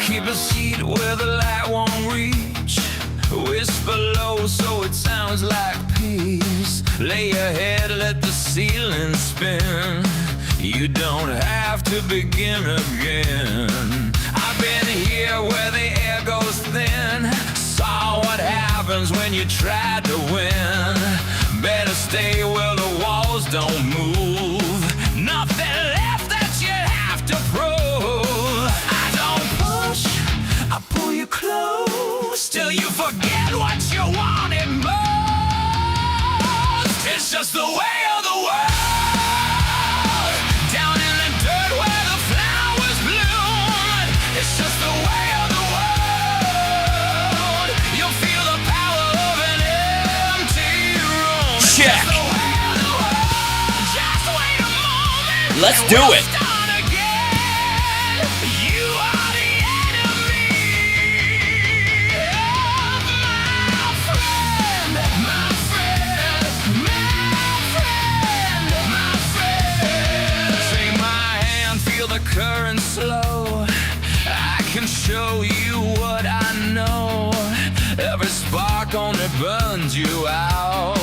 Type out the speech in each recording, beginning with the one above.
Keep a seat where the light won't reach. Whisper low so it sounds like peace. Lay your head, let the ceiling spin. You don't have to begin again. I've been here where the air goes thin. Saw what happens when you try to win. Better stay where the walls don't move. Nothing left that you have to prove. I pull you close till you forget what you wanted most. It's just the way of the world. Down in the dirt where the flowers bloom. It's just the way of the world. You'll feel the power of an empty room. Check. It's just the way of the world. Just wait a moment. Let's do it. Current slow, I can show you what I know. Every spark only burns you out.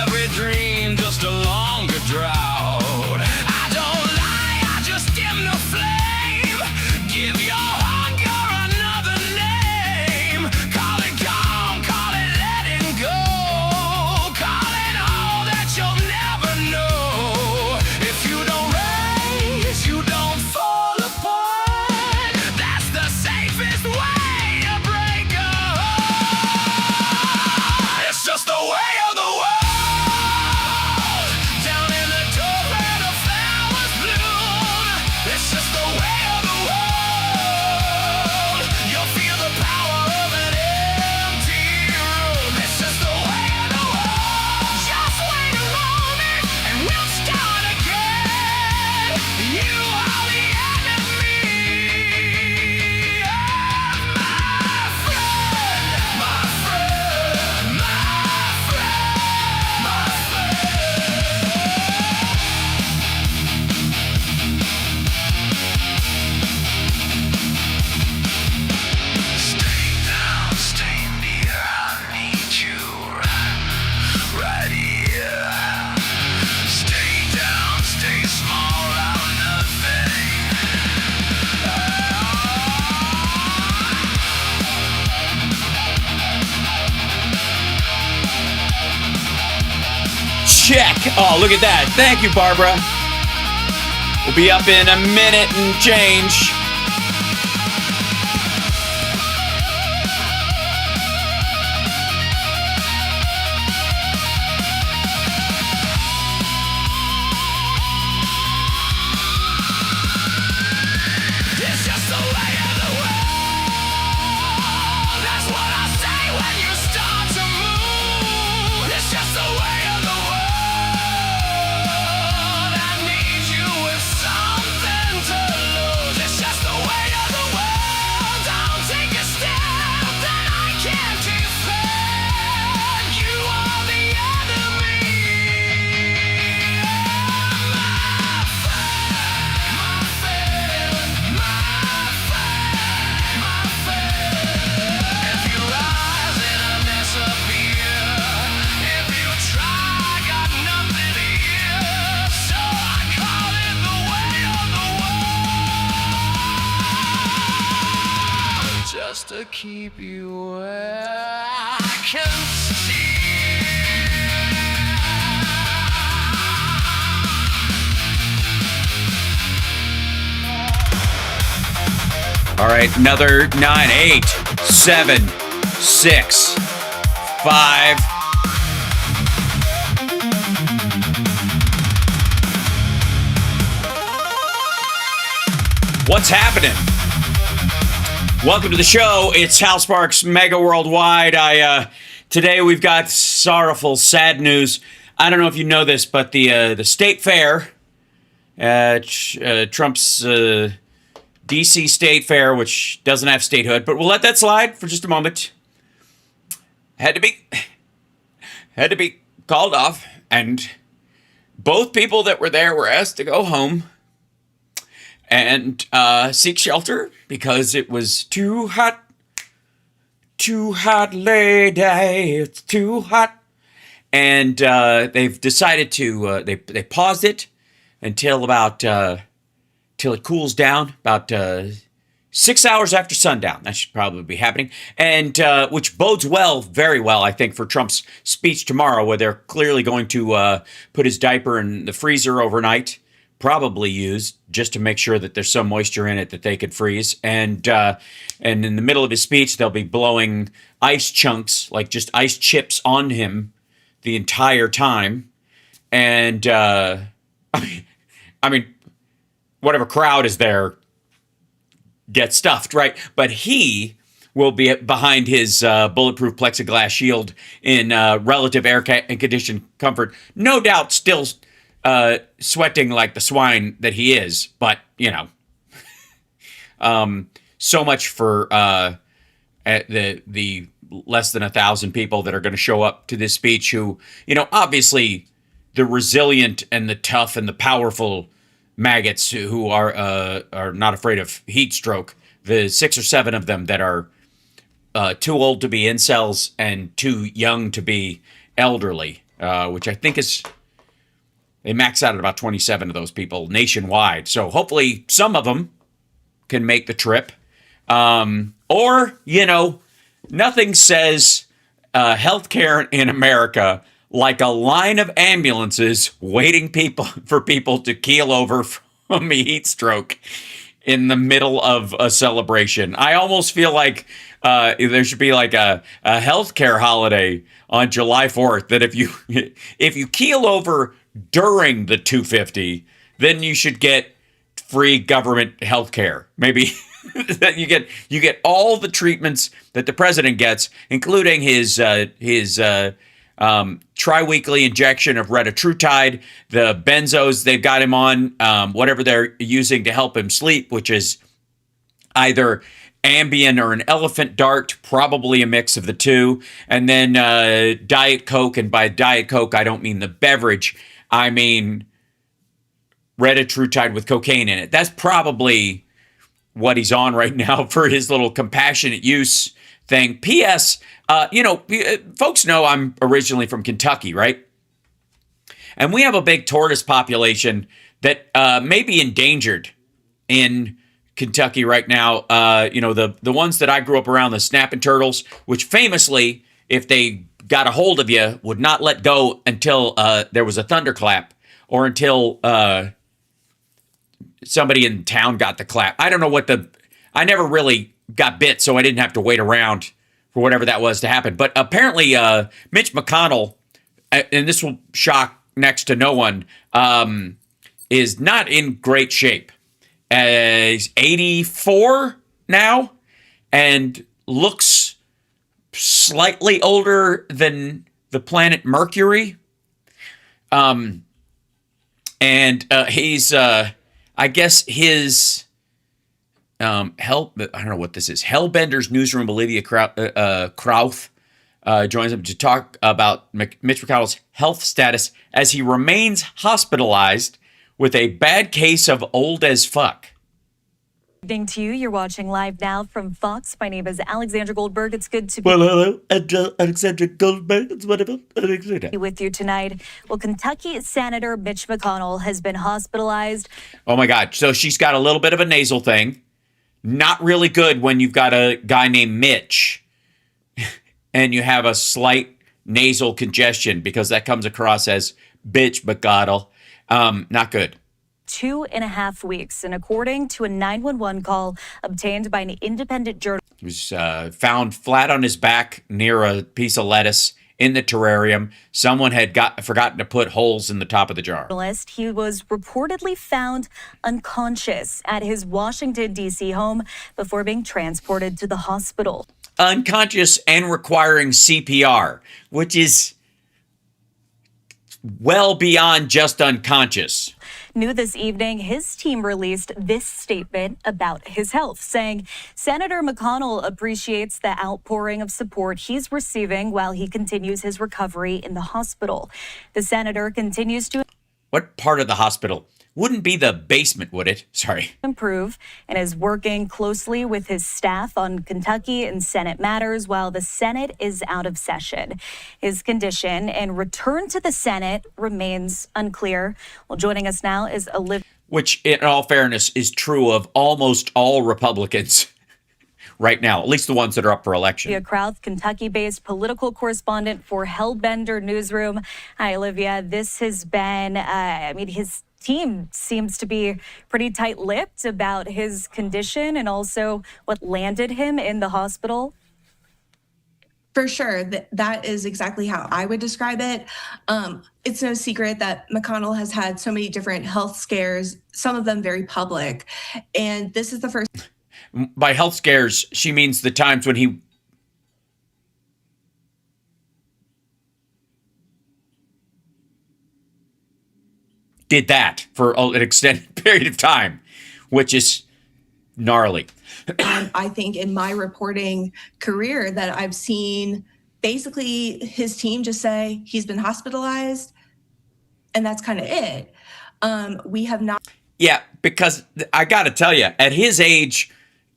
Every dream just a longer drought. I don't lie, I just dim the flame. Give your hunger another name. Call it calm, call it letting go. Call it all that you'll never know. If you don't raise, you don't. Check. Oh, look at that. Thank you, Barbara. We'll be up in a minute and change. It's just the way of the world. That's what I say when you start to move. It's just the way of the world. To keep you where I can see. All right, another 9, 8, 7, 6, 5. What's happening? Welcome to the show. It's Hal Sparks Megaworldwide. Today we've got sorrowful, sad news. I don't know if you know this, but the state fair, Trump's D.C. State Fair, which doesn't have statehood, but we'll let that slide for just a moment, had to be called off, and both people that were there were asked to go home and seek shelter because it was too hot, lady, it's too hot. And they've decided to, they paused it until about, till it cools down, about 6 hours after sundown. That should probably be happening. And which bodes well, very well, I think, for Trump's speech tomorrow, where they're clearly going to put his diaper in the freezer overnight, probably used just to make sure that there's some moisture in it that they could freeze. And in the middle of his speech, they'll be blowing ice chunks, like just ice chips on him the entire time. And I mean, whatever crowd is there gets stuffed, right? But he will be behind his bulletproof plexiglass shield in relative air conditioned comfort. No doubt still sweating like the swine that he is, but, you know, so much for the less than 1,000 people that are going to show up to this speech who, you know, obviously the resilient and the tough and the powerful maggots who are not afraid of heat stroke, the 6 or 7 of them that are too old to be incels and too young to be elderly, which I think is... They max out at about 27 of those people nationwide. So hopefully some of them can make the trip. Or, you know, nothing says healthcare in America like a line of ambulances waiting for people to keel over from a heat stroke in the middle of a celebration. I almost feel like there should be like a healthcare holiday on July 4th that if you keel over during the 250, then you should get free government health care. Maybe you get all the treatments that the president gets, including his tri-weekly injection of retatrutide, the benzos they've got him on, whatever they're using to help him sleep, which is either Ambien or an elephant dart, probably a mix of the two, and then Diet Coke. And by Diet Coke, I don't mean the beverage. I mean retatrutide with cocaine in it. That's probably what he's on right now for his little compassionate use thing. P.S., you know, folks know I'm originally from Kentucky, right? And we have a big tortoise population that may be endangered in Kentucky right now. You know, the ones that I grew up around, the snapping turtles, which famously, if they got a hold of you, would not let go until there was a thunderclap or until somebody in town got the clap. I don't know I never really got bit, so I didn't have to wait around for whatever that was to happen. But apparently Mitch McConnell, and this will shock next to no one, is not in great shape. He's 84 now and looks slightly older than the planet Mercury. And he's, I guess his I don't know what this is. Hellbender's newsroom, Olivia Krauth, joins him to talk about Mitch McConnell's health status as he remains hospitalized with a bad case of old as fuck. Good evening to you. You're watching live now from Fox. My name is Alexandra Goldberg. It's good to be hello, Alexandra Goldberg. It's wonderful. with you tonight. Well, Kentucky Senator Mitch McConnell has been hospitalized. Oh my God. So she's got a little bit of a nasal thing. Not really good when you've got a guy named Mitch and you have a slight nasal congestion because that comes across as bitch McConnell. Not good. 2.5 weeks, and according to a 911 call obtained by an independent journal, He was found flat on his back near a piece of lettuce in the terrarium. Someone had forgotten to put holes in the top of the jar. He was reportedly found unconscious at his Washington, D.C. home before being transported to the hospital. Unconscious and requiring CPR, which is well beyond just unconscious. New this evening, his team released this statement about his health, saying Senator McConnell appreciates the outpouring of support he's receiving while he continues his recovery in the hospital. The senator continues to What part of the hospital? Wouldn't be the basement, would it? Sorry. improve and is working closely with his staff on Kentucky and Senate matters while the Senate is out of session. His condition and return to the Senate remains unclear. Well, joining us now is Olivia. Which, in all fairness, is true of almost all Republicans right now, at least the ones that are up for election. Krauth, Kentucky-based political correspondent for Hellbender Newsroom. Hi, Olivia. This has been, his team seems to be pretty tight-lipped about his condition and also what landed him in the hospital. For sure. That is exactly how I would describe it. It's no secret that McConnell has had so many different health scares, some of them very public. And this is the first. By health scares, she means the times when he did that for an extended period of time, which is gnarly. I think in my reporting career that I've seen basically his team just say he's been hospitalized, and that's kind of it. We have not. Yeah, because I got to tell you, at his age,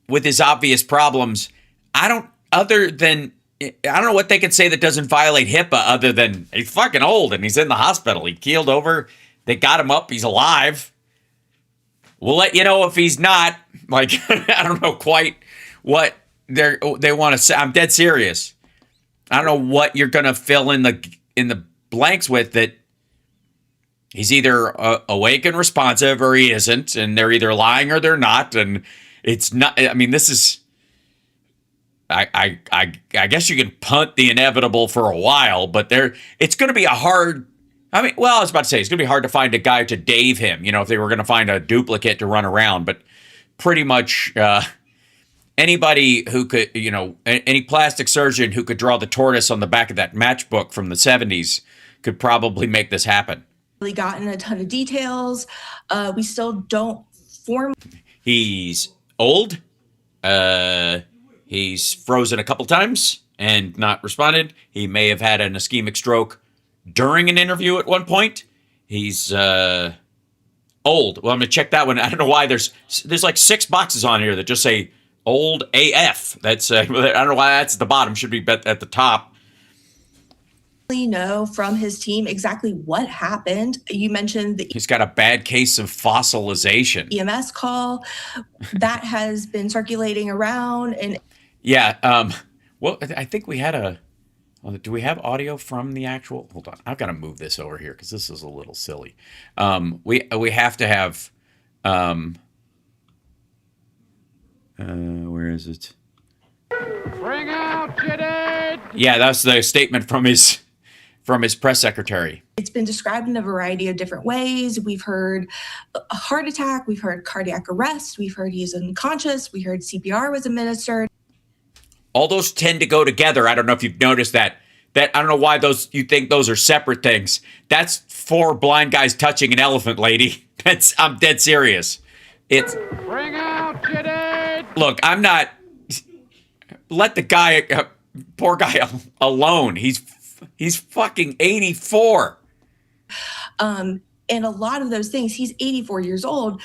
with his obvious problems, I don't know what they could say that doesn't violate HIPAA other than he's fucking old and he's in the hospital. He keeled over. They got him up. He's alive. We'll let you know if he's not. Like, I don't know quite what they want to say. I'm dead serious. I don't know what you're going to fill in the blanks with that he's either awake and responsive or he isn't, and they're either lying or they're not. And it's not, I mean, this is, I guess you can punt the inevitable for a while, but it's going to be I was about to say, it's going to be hard to find a guy to Dave him, if they were going to find a duplicate to run around, but pretty much anybody who could, any plastic surgeon who could draw the tortoise on the back of that matchbook from the 70s could probably make this happen. Really gotten a ton of details. We still don't form. He's old. He's frozen a couple times and not responded. He may have had an ischemic stroke during an interview at one point. He's old. Well, I'm gonna check that one. I don't know why there's like 6 boxes on here that just say old AF. That's I don't know why that's at the bottom. Should be at the top. Know from his team exactly what happened. You mentioned He's got a bad case of fossilization. EMS call that has been circulating around, and yeah. Well, I think we had do we have audio from the actual? Hold on, I've got to move this over here because this is a little silly. We have to have. Where is it? Bring out Jadid! Yeah, that's the statement from his press secretary. it's been described in a variety of different ways. We've heard a heart attack, we've heard cardiac arrest, we've heard he's unconscious, we heard CPR was administered. All those tend to go together. I don't know if you've noticed that. I don't know why you think those are separate things. That's 4 blind guys touching an elephant, lady. I'm dead serious. It's Bring out Jadid! Look, I'm not. Let the guy, poor guy, alone. He's fucking 84. And a lot of those things, he's 84 years old.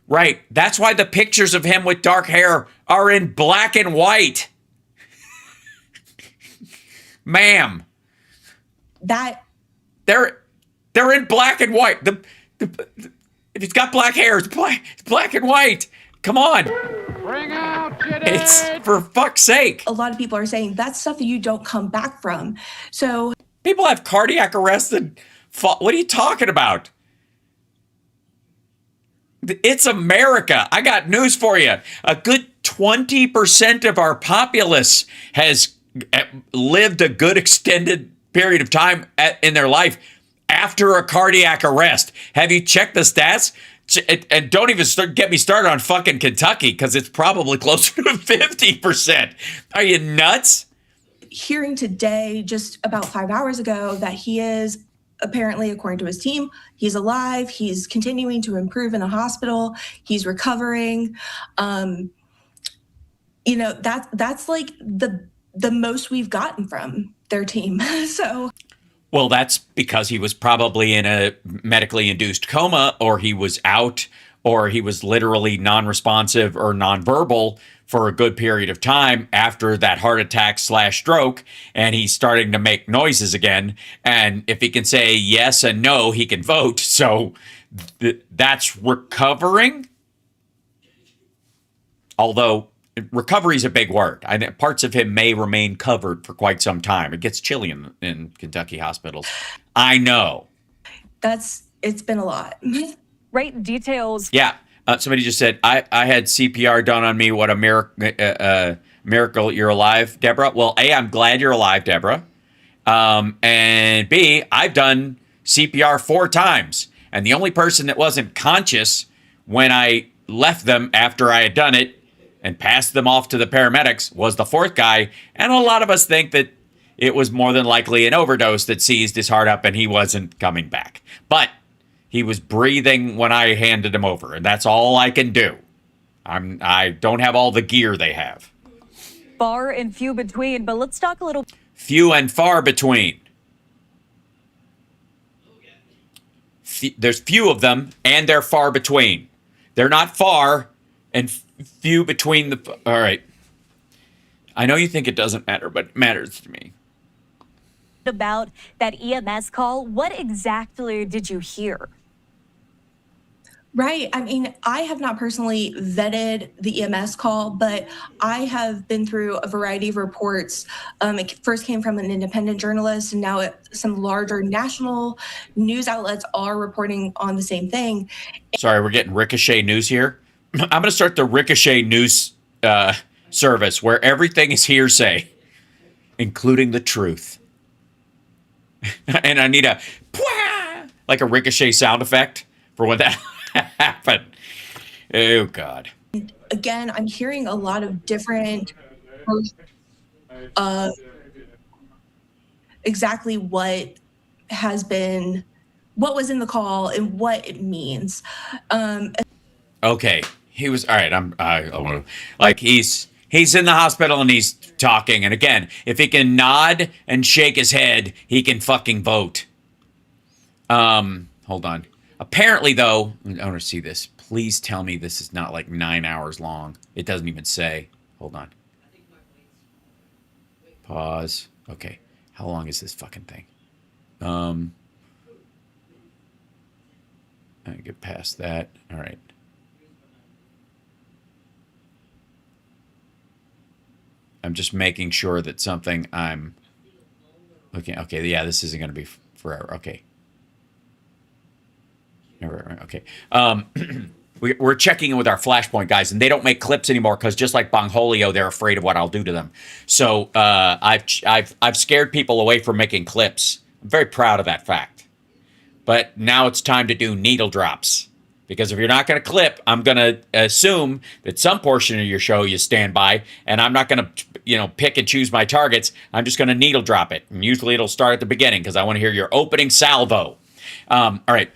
Right. That's why the pictures of him with dark hair are in black and white. Ma'am. That They're in black and white. If he's got black hair, it's black and white. Come on. Bring out Jadid! It's for fuck's sake. a lot of people are saying that's stuff that you don't come back from. So People have cardiac arrest and what are you talking about? It's America. I got news for you. A good 20% of our populace has lived a good extended period of time in their life after a cardiac arrest. Have you checked the stats? And don't even get me started on fucking Kentucky, because it's probably closer to 50%. Are you nuts? Hearing today, just about 5 hours ago, that he is apparently, according to his team, he's alive. He's continuing to improve in the hospital. He's recovering. That's like the most we've gotten from their team. So. Well, that's because he was probably in a medically induced coma, or he was out, or he was literally non-responsive or nonverbal for a good period of time after that heart attack / stroke, and he's starting to make noises again. And if he can say yes and no, he can vote. So that's recovering. Although recovery is a big word. I think parts of him may remain covered for quite some time. It gets chilly in Kentucky hospitals. I know. It's been a lot. Right, details. Yeah. Somebody just said, I had CPR done on me. What a miracle you're alive, Deborah. Well, A, I'm glad you're alive, Deborah. And B, I've done CPR 4 times. And the only person that wasn't conscious when I left them after I had done it and passed them off to the paramedics was the 4th guy. And a lot of us think that it was more than likely an overdose that seized his heart up and he wasn't coming back. But he was breathing when I handed him over, and that's all I can do. I don't have all the gear they have. Far and few between, but let's talk a little. Few and far between. There's few of them, and they're far between. They're not far, and few between the. All right. I know you think it doesn't matter, but it matters to me. About that EMS call, what exactly did you hear? Right. I mean, I have not personally vetted the EMS call, but I have been through a variety of reports. It first came from an independent journalist, and now some larger national news outlets are reporting on the same thing. Sorry, we're getting Ricochet News here. I'm going to start the Ricochet News service where everything is hearsay, including the truth. And I need like a Ricochet sound effect for when that happened. Oh, God. Again, I'm hearing a lot of different exactly what was in the call and what it means. Okay. He was all right. Like he's in the hospital and he's talking. And again, if he can nod and shake his head, he can fucking vote. Hold on. Apparently, though, I want to see this. Please tell me this is not like 9 hours long. It doesn't even say. Hold on. Pause. Okay. How long is this fucking thing? I get past that. All right. I'm just making sure that something I'm looking. Okay, yeah, this isn't going to be forever. Okay. Okay. We're checking in with our Flashpoint guys, and they don't make clips anymore because just like Bongholio, they're afraid of what I'll do to them. So I've scared people away from making clips. I'm very proud of that fact. But now it's time to do needle drops. Because if you're not going to clip, I'm going to assume that some portion of your show you stand by, and I'm not going to, pick and choose my targets. I'm just going to needle drop it. And usually it'll start at the beginning because I want to hear your opening salvo. All right.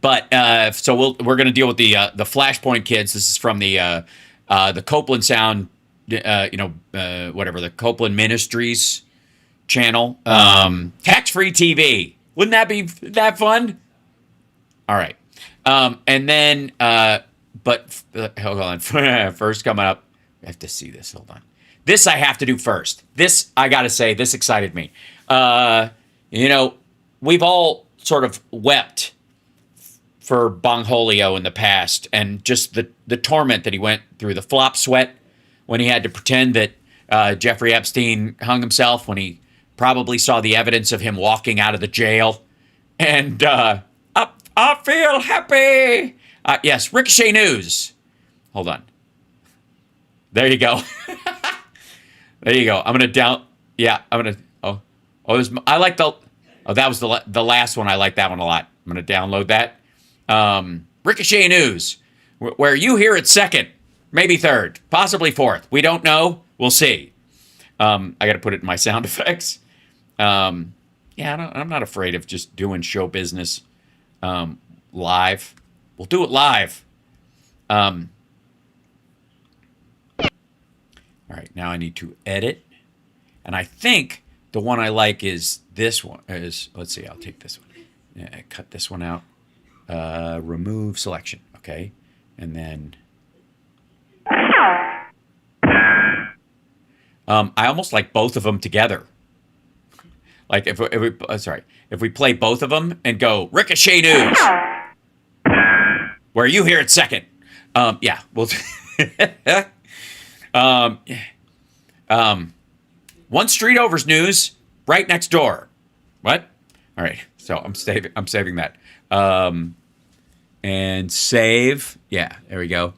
But so we're going to deal with the Flashpoint kids. This is from the Copeland Sound, whatever, the Copeland Ministries channel. Tax-free TV. Wouldn't that be that fun? All right. And then, hold on. First coming up, I have to see this. Hold on. This I have to do first. This, I got to say, this excited me. We've all sort of wept for Bongholio in the past and just the torment that he went through, the flop sweat when he had to pretend that Jeffrey Epstein hung himself when he probably saw the evidence of him walking out of the jail. And I feel happy. Yes, Ricochet News. Hold on. There you go. There you go. I'm going to I like the. Oh, that was the last one. I like that one a lot. I'm going to download that. Ricochet News, where you hear it second, maybe third, possibly fourth. We don't know. We'll see. I got to put it in my sound effects. I'm not afraid of just doing show business live. We'll do it live. All right, now I need to edit. And I think the one I like is this one. Let's see, I'll take this one. Yeah, cut this one out. Remove selection. Okay. And then I almost like both of them together. Like if we play both of them and go Ricochet News, where you hear it second. Yeah, we'll. One street over's news right next door. What? All right. So I'm saving that. And save. Yeah, there we go.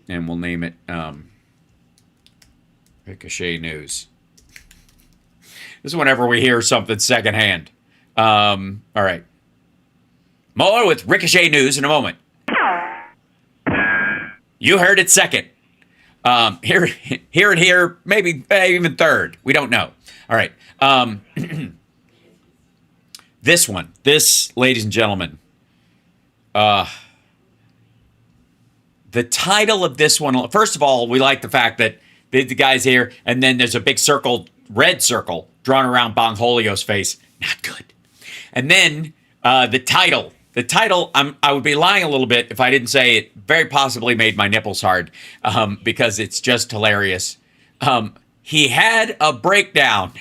And we'll name it Ricochet News. This is whenever we hear something secondhand. All right. More with Ricochet News in a moment. You heard it second. Here, maybe even third. We don't know. All right. This one, ladies and gentlemen, the title of this one, first of all, we like the fact that the guy's here, and then there's a big circle, red circle, drawn around Bongholio's face. Not good. And then the title, I would be lying a little bit if I didn't say it very possibly made my nipples hard, because it's just hilarious. He had a breakdown.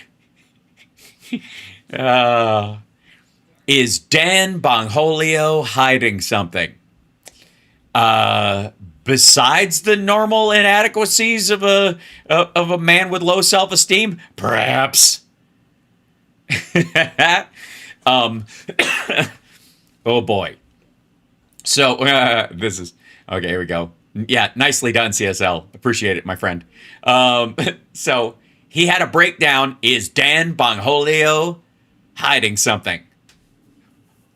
Is Dan Bongholio hiding something? Besides the normal inadequacies of a man with low self-esteem? Perhaps. Oh boy. So this is okay. Here we go. Yeah, nicely done, CSL. Appreciate it, my friend. So he had a breakdown. Is Dan Bongholio hiding something?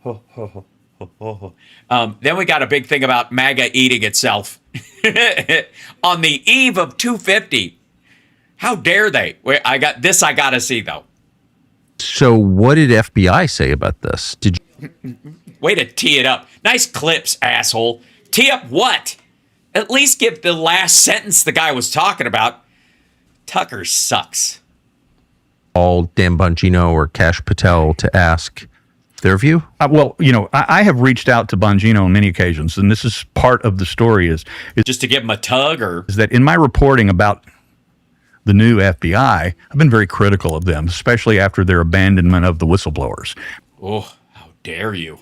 Then we got a big thing about MAGA eating itself on the eve of 250. How dare they? Wait, I got to see though. So what did FBI say about this? Did you? Way to tee it up. Nice clips, asshole. Tee up what? At least give the last sentence the guy was talking about. Tucker sucks. Call Dan Bongino or Kash Patel to ask their view? Well, I have reached out to Bongino on many occasions, and this is part of the story is just to give him a tug, or is that in my reporting about the new FBI, I've been very critical of them, especially after their abandonment of the whistleblowers. Oh, how dare you?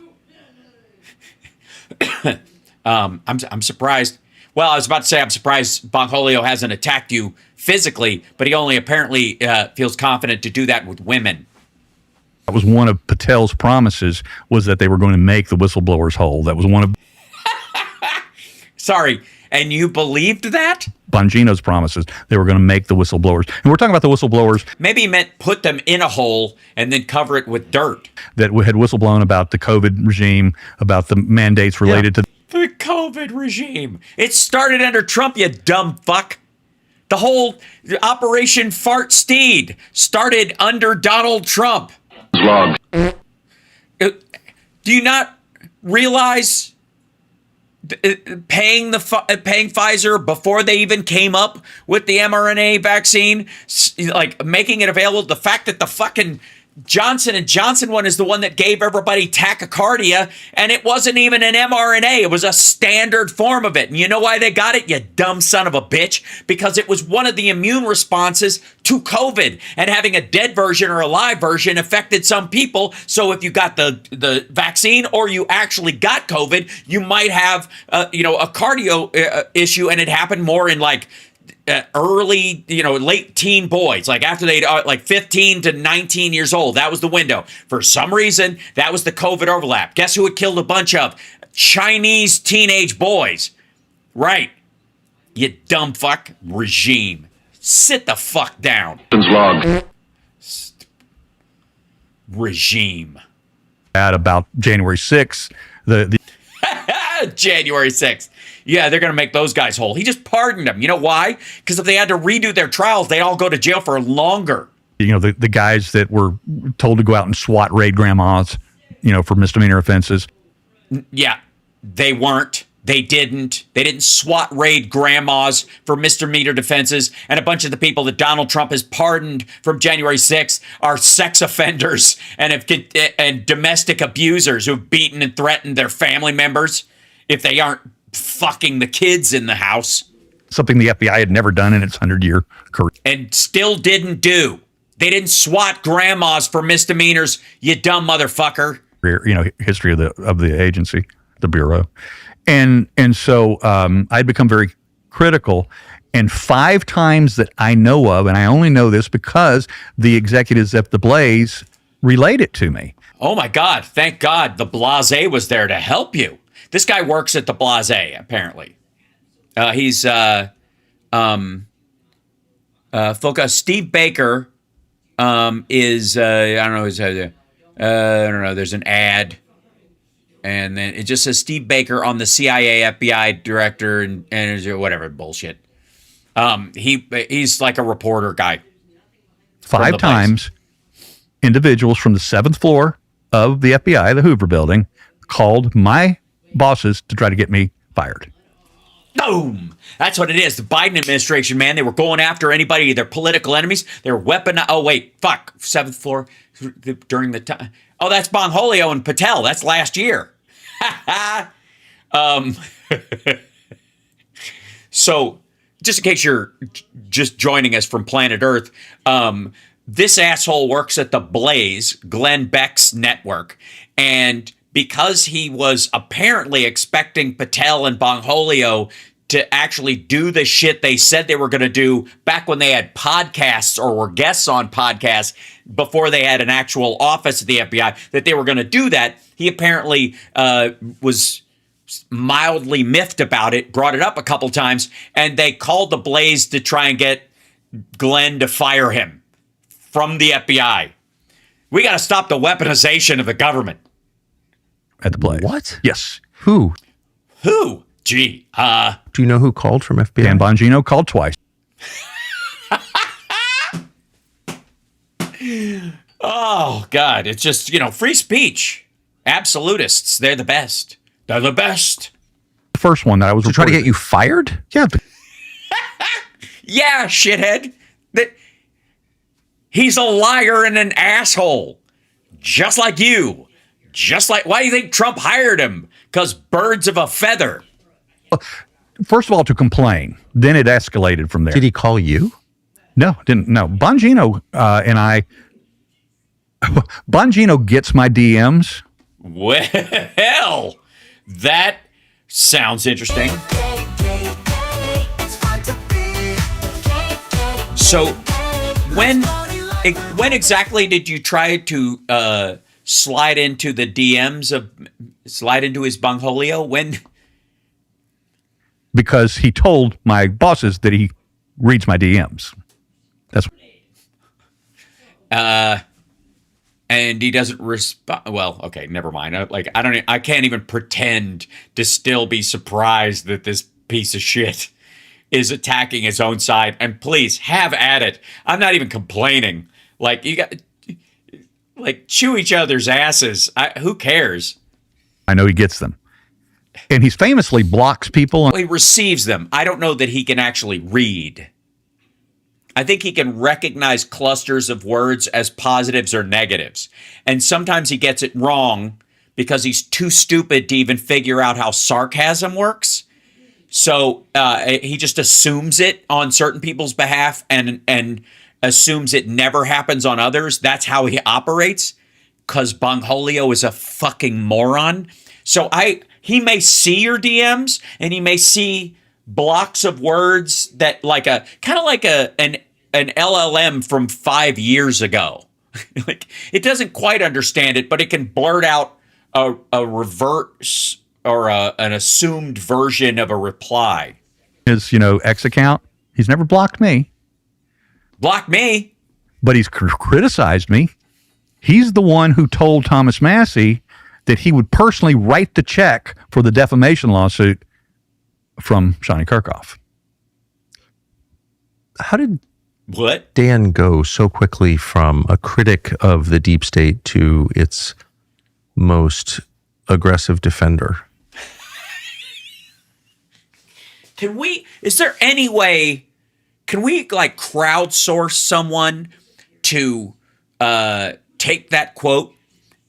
I'm surprised. Well, I was about to say I'm surprised Bongholio hasn't attacked you physically, but he only apparently feels confident to do that with women. That was one of Patel's promises, was that they were going to make the whistleblowers whole. That was one of... Sorry, and you believed that? Bongino's promises. They were going to make the whistleblowers. And we're talking about the whistleblowers... Maybe he meant put them in a hole and then cover it with dirt. That had whistleblown about the COVID regime, about the mandates related to... The COVID regime. It started under Trump, you dumb fuck. The whole Operation Fart Steed started under Donald Trump. Do you not realize paying Pfizer before they even came up with the mRNA vaccine, like making it available? The fact that the fucking Johnson & Johnson one is the one that gave everybody tachycardia, and it wasn't even an mRNA. It was a standard form of it. And you know why they got it, you dumb son of a bitch? Because it was one of the immune responses to COVID, and having a dead version or a live version affected some people. So if you got the vaccine or you actually got COVID, you might have a cardio issue, and it happened more in like early, late teen boys, like after they like 15 to 19 years old. That was the window. For some reason, that was the COVID overlap. Guess who it killed a bunch of? Chinese teenage boys. Right. You dumb fuck. Regime. Sit the fuck down. regime. About January 6th, the January 6th. Yeah, they're going to make those guys whole. He just pardoned them. You know why? Because if they had to redo their trials, they'd all go to jail for longer. the guys that were told to go out and SWAT raid grandmas, for misdemeanor offenses. Yeah, they weren't. They didn't SWAT raid grandmas for misdemeanor defenses. And a bunch of the people that Donald Trump has pardoned from January 6th are sex offenders and domestic abusers who've beaten and threatened their family members if they aren't fucking the kids in the house. Something the FBI had never done in its 100-year career. And still didn't do. They didn't SWAT grandmas for misdemeanors, you dumb motherfucker. History of the agency, the Bureau. And so I'd become very critical. And 5 times that I know of, and I only know this because the executives at the Blaze relayed it to me. Oh my God, thank God the Blase was there to help you. This guy works at the Blase, apparently. He's Steve Baker is I don't know, there's an ad. And then it just says Steve Baker on the CIA FBI director and whatever bullshit. He's like a reporter guy. 5 times, individuals from the 7th floor of the FBI, the Hoover Building, called my bosses to try to get me fired. Boom! That's what it is. The Biden administration, man, they were going after anybody, their political enemies. They were weaponized. Oh, wait, fuck. 7th floor during the time. Oh, that's Bongholio and Patel. That's last year. So, just in case you're just joining us from planet Earth, this asshole works at the Blaze, Glenn Beck's network, and because he was apparently expecting Patel and Bongholio to actually do the shit they said they were going to do back when they had podcasts or were guests on podcasts before they had an actual office at the FBI, that they were going to do that. He apparently was mildly miffed about it, brought it up a couple times, and they called the Blaze to try and get Glenn to fire him from the FBI. We got to stop the weaponization of the government. At the Blaze. What? Yes. Who? Gee, Do you know who called from FBI? Dan Bongino called twice. oh, God, it's just, free speech. Absolutists, they're the best. They're the best. The first one that I was To try to get you fired? Yeah, but Yeah, shithead. He's a liar and an asshole. Just like you. Why do you think Trump hired him? Because birds of a feather. first of all, to complain. Then it escalated from there. Did he call you? No, didn't. No, Bongino and I. Bongino gets my DMs. Well, that sounds interesting. So, when exactly did you try to slide into the DMs slide into his Bongholio? When? Because he told my bosses that he reads my DMs. That's. And he doesn't respond. Well, okay, never mind. I can't even pretend to still be surprised that this piece of shit is attacking his own side. And please, have at it. I'm not even complaining. You got, chew each other's asses. Who cares? I know he gets them. And he famously blocks people. He receives them. I don't know that he can actually read. I think he can recognize clusters of words as positives or negatives. And sometimes he gets it wrong because he's too stupid to even figure out how sarcasm works. So he just assumes it on certain people's behalf and assumes it never happens on others. That's how he operates, because Bongholio is a fucking moron. So he may see your DMs and he may see blocks of words that an LLM from 5 years ago. It doesn't quite understand it, but it can blurt out a reverse or an assumed version of a reply. His, X account, he's never blocked me. Block me? But he's criticized me. He's the one who told Thomas Massey that he would personally write the check for the defamation lawsuit from Shawnee Kirkhoff. How did What? Dan go so quickly from a critic of the deep state to its most aggressive defender? Is there any way, can we like crowdsource someone to take that quote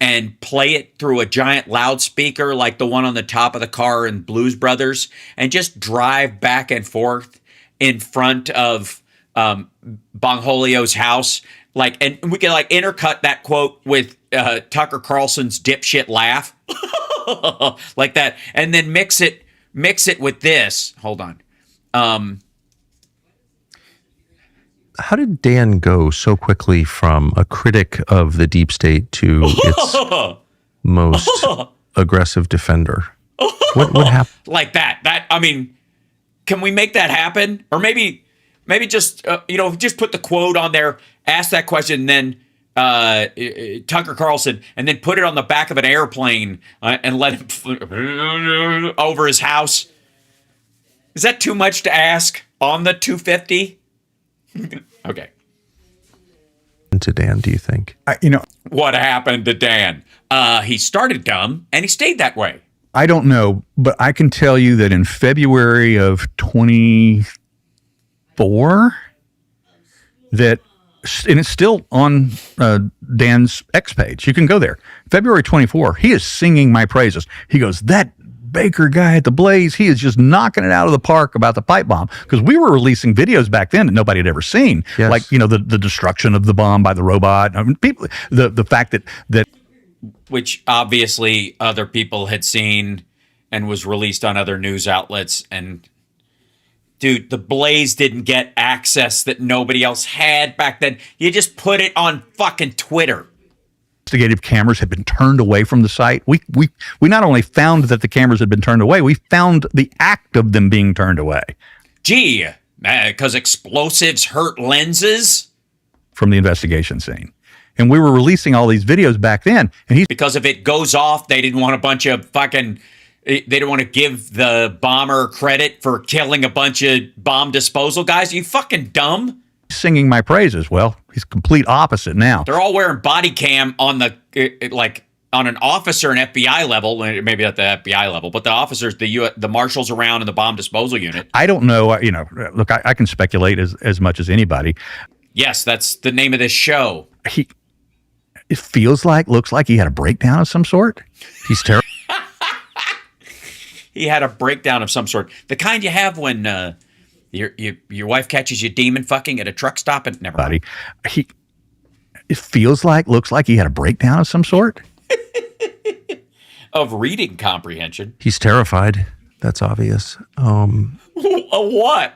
and play it through a giant loudspeaker like the one on the top of the car in Blues Brothers and just drive back and forth in front of Bongholio's house? Like, and we can like intercut that quote with Tucker Carlson's dipshit laugh like that, and then mix it with this. Hold on. How did Dan go so quickly from a critic of the deep state to its most aggressive defender? What happened? Like that. I mean, can we make that happen? Or maybe just just put the quote on there, ask that question, and then Tucker Carlson, and then put it on the back of an airplane and let him over his house. Is that too much to ask on the 250? Okay. To Dan, do you think? What happened to Dan? He started dumb and he stayed that way. I don't know, but I can tell you that in February of 24, and it's still on Dan's X page. You can go there. February 24, he is singing my praises. He goes, that Baker guy at the Blaze, he is just knocking it out of the park about the pipe bomb, because we were releasing videos back then that nobody had ever seen. Yes. Like, the destruction of the bomb by the robot. I mean, people, the fact that Which obviously other people had seen and was released on other news outlets. And dude, the Blaze didn't get access that nobody else had back then. You just put it on fucking Twitter. investigative cameras had been turned away from the site. We not only found that the cameras had been turned away, we found the act of them being turned away. Gee, because explosives hurt lenses? From the investigation scene. And we were releasing all these videos back then. And Because if it goes off, they didn't want a bunch of fucking... They didn't want to give the bomber credit for killing a bunch of bomb disposal guys. Are you fucking dumb? singing my praises. Well, he's complete opposite now. They're all wearing body cam on the on an officer and FBI level, maybe at the FBI level, but the officers, the marshals around in the bomb disposal unit. I don't know. Look, I can speculate as much as anybody. Yes, that's the name of this show. It looks like he had a breakdown of some sort. He's terrible. He had a breakdown of some sort. The kind you have when your wife catches you demon fucking at a truck stop and never mind. Looks like he had a breakdown of some sort. Of reading comprehension. He's terrified. That's obvious. What?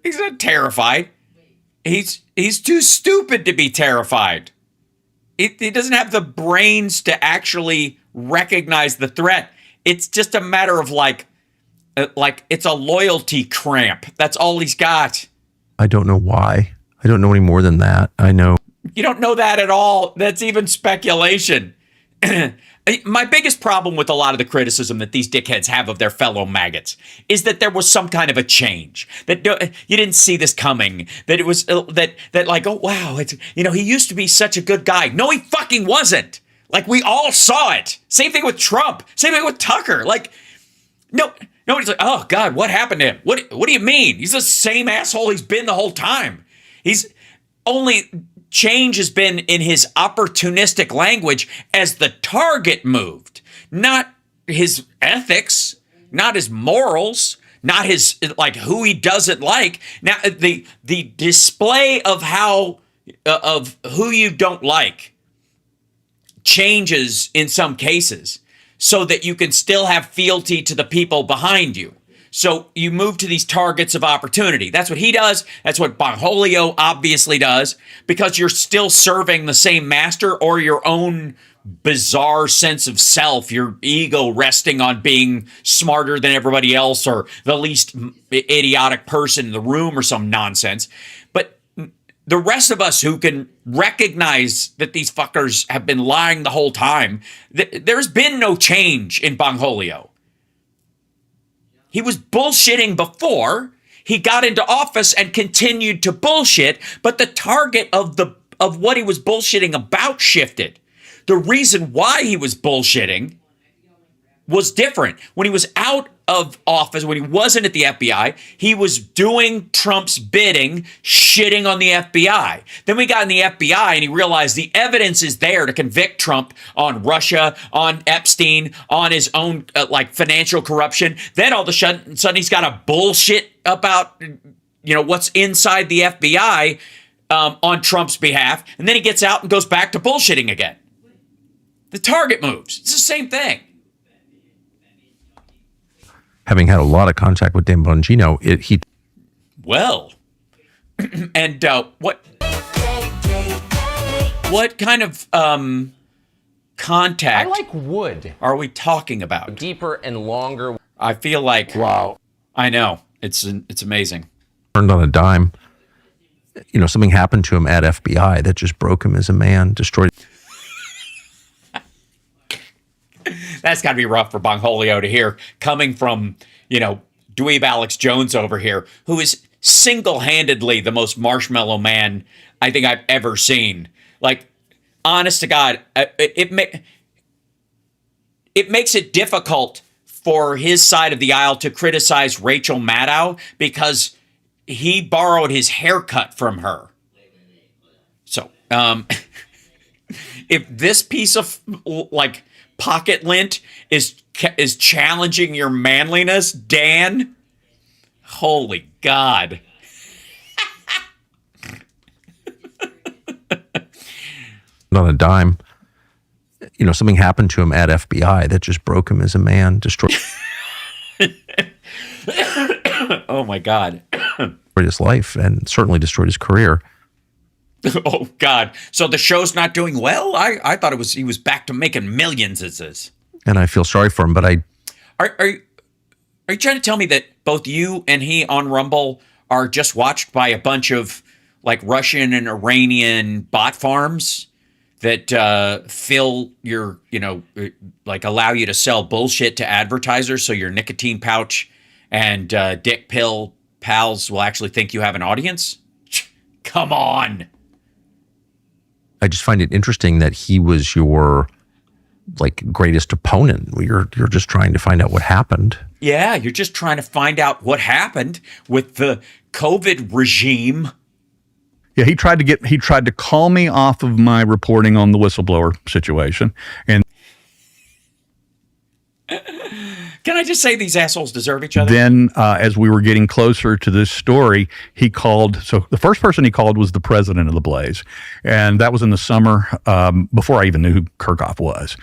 He's not terrified. He's too stupid to be terrified. He doesn't have the brains to actually recognize the threat. It's just a matter of like it's a loyalty cramp. That's all he's got. I don't know why. I don't know any more than that. I know. You don't know that at all. That's even speculation. My biggest problem with a lot of the criticism that these dickheads have of their fellow maggots is that there was some kind of a change, that you didn't see this coming, that it was that like, oh wow, it's, he used to be such a good guy. No, he fucking wasn't. Like, we all saw it. Same thing with Trump. Same thing with Tucker. Like, no, nobody's like, oh God, what happened to him? What do you mean? He's the same asshole he's been the whole time. He's only change has been in his opportunistic language as the target moved, not his ethics, not his morals, not his who he doesn't like. Now the display of of who you don't like changes in some cases so that you can still have fealty to the people behind you. So you move to these targets of opportunity. That's what he does. That's what Bongholio obviously does, because you're still serving the same master or your own bizarre sense of self, your ego resting on being smarter than everybody else or the least idiotic person in the room or some nonsense. But the rest of us who can recognize that these fuckers have been lying the whole time, there's been no change in Bongholio. He was bullshitting before he got into office and continued to bullshit, but the target of what he was bullshitting about shifted. The reason why he was bullshitting was different. When he was out of office, when he wasn't at the FBI, he was doing Trump's bidding, shitting on the FBI. Then we got in the FBI and he realized the evidence is there to convict Trump on Russia, on Epstein, on his own financial corruption. Then all of a sudden he's got a bullshit about what's inside the FBI on Trump's behalf. And then he gets out and goes back to bullshitting again. The target moves. It's the same thing. Having had a lot of contact with Dan Bongino, and what kind of contact I like wood. are we talking about? Deeper and longer. I feel like, wow. I know. It's amazing. turned on a dime. Something happened to him at FBI that just broke him as a man, destroyed. That's got to be rough for Bongholio to hear, coming from, dweeb Alex Jones over here, who is single-handedly the most marshmallow man I think I've ever seen. Like, honest to God, it makes it difficult for his side of the aisle to criticize Rachel Maddow because he borrowed his haircut from her. So, if this piece of, pocket lint is challenging your manliness, Dan, holy God. On a dime. Something happened to him at FBI that just broke him as a man, destroyed Oh my God. his life and certainly destroyed his career. Oh God. So the show's not doing well? I thought he was back to making millions, it says. And I feel sorry for him, but Are you trying to tell me that both you and he on Rumble are just watched by a bunch of Russian and Iranian bot farms that fill your, allow you to sell bullshit to advertisers so your nicotine pouch and dick pill pals will actually think you have an audience? Come on. I just find it interesting that he was your greatest opponent. You're just trying to find out what happened. Yeah, you're just trying to find out what happened with the COVID regime. Yeah, he tried to call me off of my reporting on the whistleblower situation. And can I just say these assholes deserve each other? then as we were getting closer to this story, he called. So the first person he called was the president of the Blaze. And that was in the summer before I even knew who Kirchhoff was.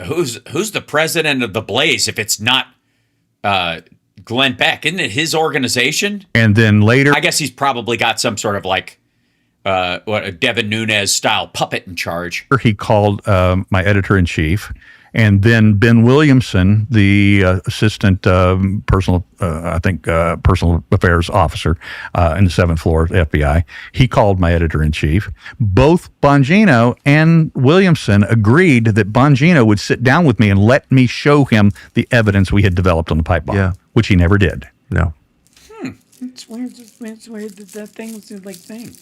Who's the president of the Blaze if it's not Glenn Beck? Isn't it his organization? And then later, I guess he's probably got some sort of a Devin Nunes style puppet in charge. he called my editor-in-chief. And then Ben Williamson, the assistant personal affairs officer in the 7th floor of the FBI, he called my editor-in-chief. Both Bongino and Williamson agreed that Bongino would sit down with me and let me show him the evidence we had developed on the pipe bomb, which he never did. No. It's weird. It's weird that thing was thing.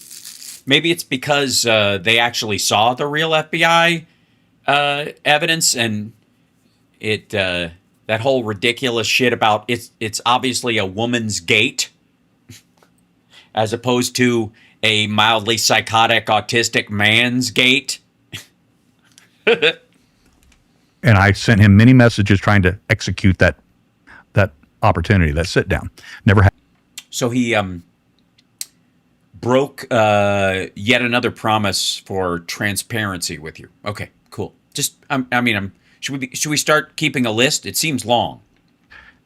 Maybe it's because they actually saw the real FBI evidence, and it that whole ridiculous shit about it's obviously a woman's gate as opposed to a mildly psychotic autistic man's gate. And I sent him many messages trying to execute that opportunity, that sit down. Never happened. So he broke yet another promise for transparency with you. Okay, cool. Just should we start keeping a list? It seems long.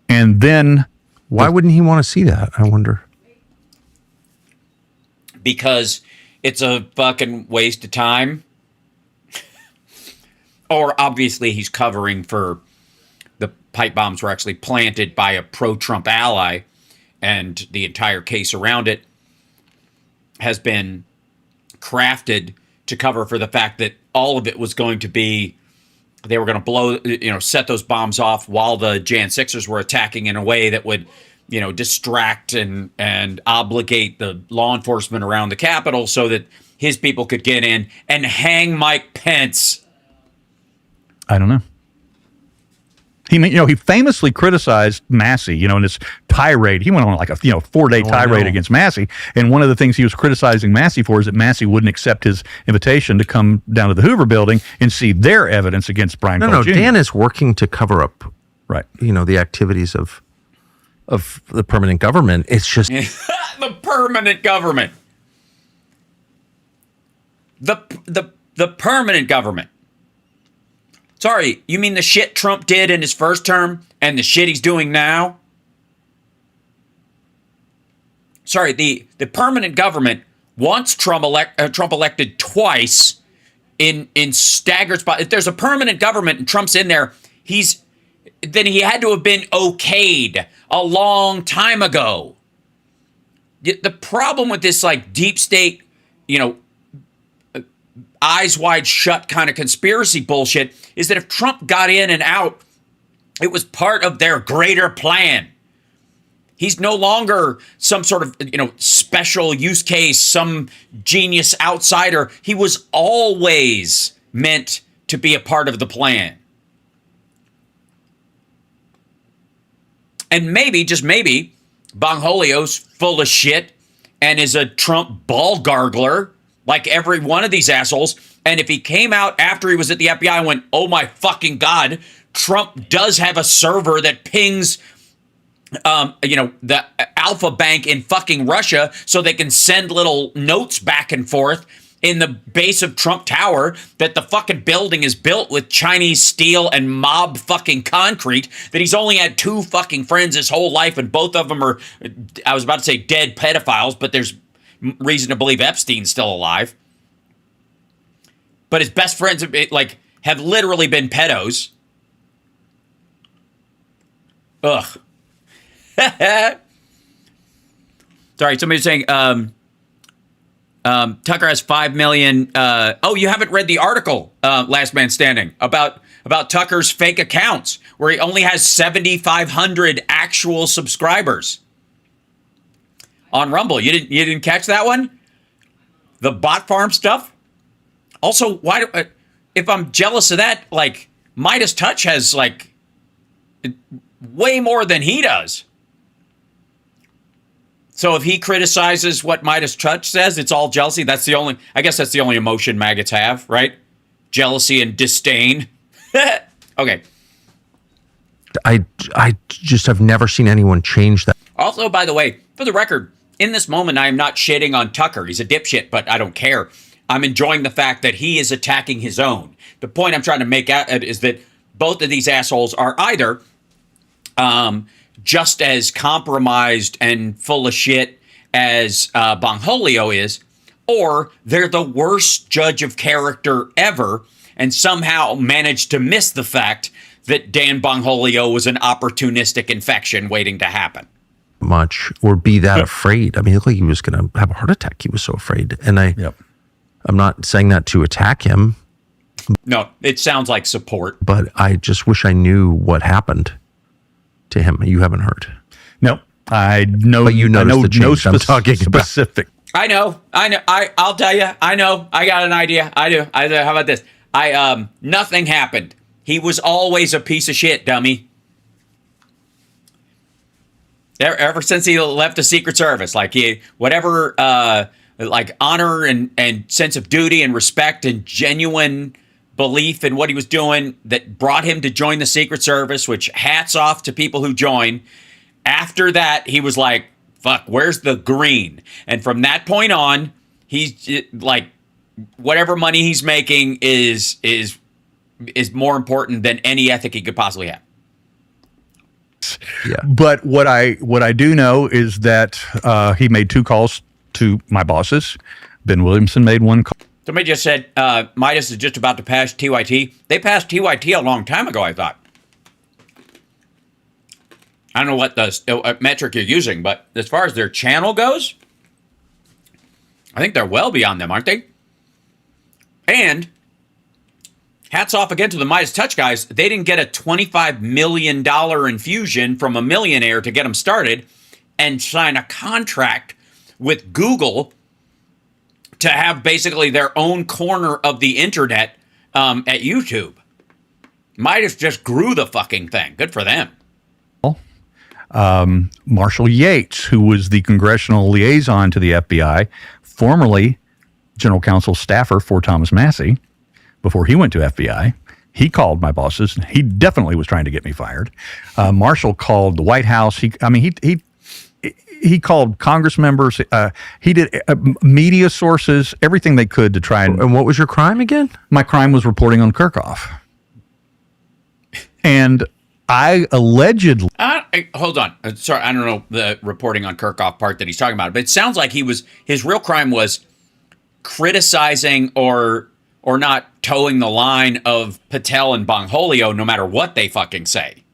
And then Why wouldn't he want to see that? I wonder. Because it's a fucking waste of time. Or obviously he's covering for the pipe bombs were actually planted by a pro-Trump ally and the entire case around it has been crafted to cover for the fact that all of it was going to be, they were going to blow, set those bombs off while the Jan 6ers were attacking in a way that would, distract and obligate the law enforcement around the Capitol so that his people could get in and hang Mike Pence. I don't know. He famously criticized Massey, in his tirade. He went on like a 4-day tirade against Massey, and one of the things he was criticizing Massey for is that Massey wouldn't accept his invitation to come down to the Hoover Building and see their evidence against Brian Cole Jr. Dan is working to cover up, right? The activities of the permanent government. It's just the permanent government. The permanent government. Sorry, you mean the shit Trump did in his first term and the shit he's doing now? Sorry, the permanent government wants Trump elected twice in staggered spots. If there's a permanent government and Trump's in there, then he had to have been okayed a long time ago. The problem with this deep state, eyes wide shut kind of conspiracy bullshit is that if Trump got in and out, it was part of their greater plan. He's no longer some sort of, special use case, some genius outsider. He was always meant to be a part of the plan. And maybe, just maybe, Bongholio's full of shit and is a Trump ball gargler like every one of these assholes. And if he came out after he was at the FBI and went, oh my fucking God, Trump does have a server that pings, the Alpha Bank in fucking Russia so they can send little notes back and forth in the base of Trump Tower, that the fucking building is built with Chinese steel and mob fucking concrete, that he's only had 2 fucking friends his whole life, and both of them are, I was about to say dead pedophiles, but there's reason to believe Epstein's still alive. But his best friends have literally been pedos. Ugh. Sorry, somebody's saying Tucker has 5 million. You haven't read the article, Last Man Standing, about Tucker's fake accounts, where he only has 7,500 actual subscribers on Rumble. You didn't catch that one? The bot farm stuff? Also, if I'm jealous of that, Midas Touch has way more than he does. So if he criticizes what Midas Touch says, it's all jealousy. I guess that's the only emotion maggots have, right? Jealousy and disdain. Okay. I just have never seen anyone change that. Also, by the way, for the record, in this moment, I am not shitting on Tucker. He's a dipshit, but I don't care. I'm enjoying the fact that he is attacking his own. The point I'm trying to make out is that both of these assholes are either just as compromised and full of shit as Bongholio is, or they're the worst judge of character ever and somehow managed to miss the fact that Dan Bongholio was an opportunistic infection waiting to happen. Much or be that afraid. I mean, it looked like he was going to have a heart attack. He was so afraid. And I'm not saying that to attack him. No, it sounds like support. But I just wish I knew what happened to him. You haven't heard. No, I know. But you noticed the change I'm talking specific. about. I know. I'll tell you. I know. I got an idea. I do. How about this? Nothing happened. He was always a piece of shit, dummy. Ever since he left the Secret Service, whatever honor and sense of duty and respect and genuine belief in what he was doing that brought him to join the Secret Service, which hats off to people who join. After that, he was like, fuck, where's the green? And from that point on, he's whatever money he's making is more important than any ethic he could possibly have. Yeah. But what I do know is that he made 2 calls to my bosses. Ben Williamson made 1 call. Somebody just said Midas is just about to pass TYT. They passed TYT a long time ago, I thought. I don't know what the metric you're using, but as far as their channel goes, I think they're well beyond them, aren't they? And hats off again to the Midas Touch guys. They didn't get a $25 million infusion from a millionaire to get them started and sign a contract with Google to have basically their own corner of the internet at YouTube. Midas just grew the fucking thing. Good for them. Marshall Yates, who was the congressional liaison to the FBI, formerly general counsel staffer for Thomas Massey, before he went to FBI, he called my bosses. He definitely was trying to get me fired. Marshall called the White House. He called Congress members. He did media sources, everything they could to try and. And what was your crime again? My crime was reporting on Kirchhoff. And I allegedly. Hold on. Sorry, I don't know the reporting on Kirchhoff part that he's talking about, but it sounds like his real crime was criticizing or not towing the line of Patel and Bongholio, no matter what they fucking say.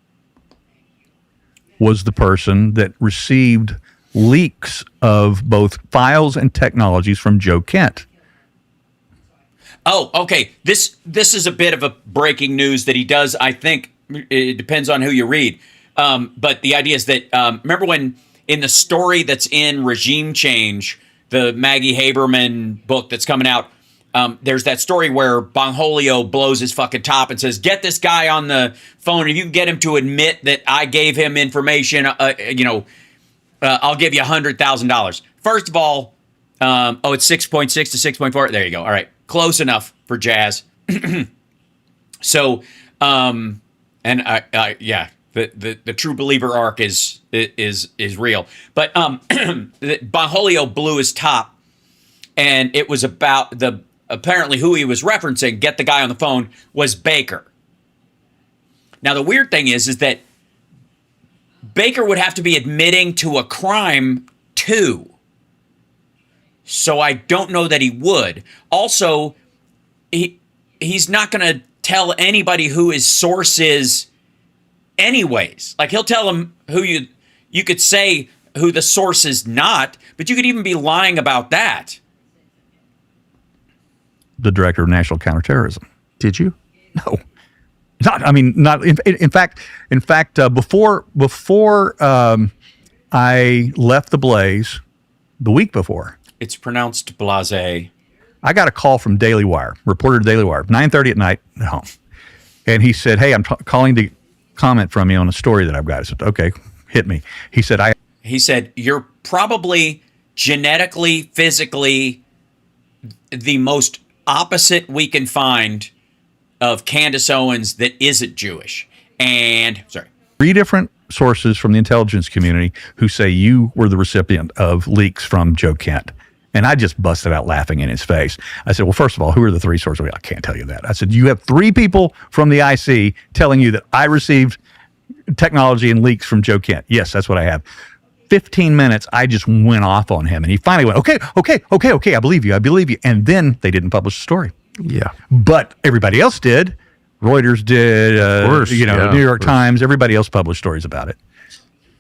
Was the person that received leaks of both files and technologies from Joe Kent. Oh, okay. This is a bit of a breaking news that he does. I think it depends on who you read. But the idea is that, remember when in the story that's in Regime Change, the Maggie Haberman book that's coming out, there's that story where Bongholio blows his fucking top and says, get this guy on the phone. If you can get him to admit that I gave him information, I'll give you $100,000. First of all, it's 6.6 to 6.4. There you go. All right. Close enough for jazz. So, the true believer arc is real. But Bongholio blew his top, and it was about apparently who he was referencing, get the guy on the phone, was Baker. Now, the weird thing is that Baker would have to be admitting to a crime too. So I don't know that he would. Also, he's not going to tell anybody who his source is anyways. Like, he'll tell them who you could say who the source is not, but you could even be lying about that. The director of national counterterrorism. Did you? No. Not. In fact, before I left the Blaze the week before. It's pronounced blase. I got a call from Daily Wire, reporter to Daily Wire, 9:30 at night at home. And he said, hey, I'm calling to comment from you on a story that I've got. I said, okay, hit me. He said, you're probably genetically, physically the most opposite we can find of Candace Owens that isn't Jewish. And, sorry. 3 different sources from the intelligence community who say you were the recipient of leaks from Joe Kent. And I just busted out laughing in his face. I said, well, first of all, who are the 3 sources? I can't tell you that. I said, you have 3 people from the IC telling you that I received technology and leaks from Joe Kent. Yes, that's what I have. 15 minutes, I just went off on him. And he finally went, okay, I believe you. And then they didn't publish the story. Yeah. But everybody else did. Reuters did, New York Times, everybody else published stories about it.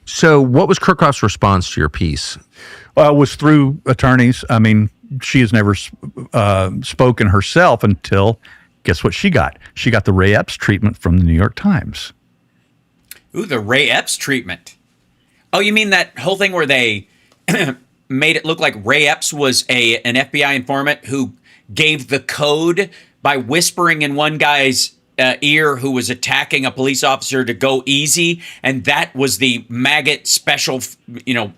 So what was Kirchhoff's response to your piece? Well, it was through attorneys. I mean, she has never spoken herself until, guess what she got? She got the Ray Epps treatment from the New York Times. Ooh, the Ray Epps treatment. Oh, you mean that whole thing where they made it look like Ray Epps was an FBI informant who gave the code by whispering in one guy's ear who was attacking a police officer to go easy, and that was the maggot special,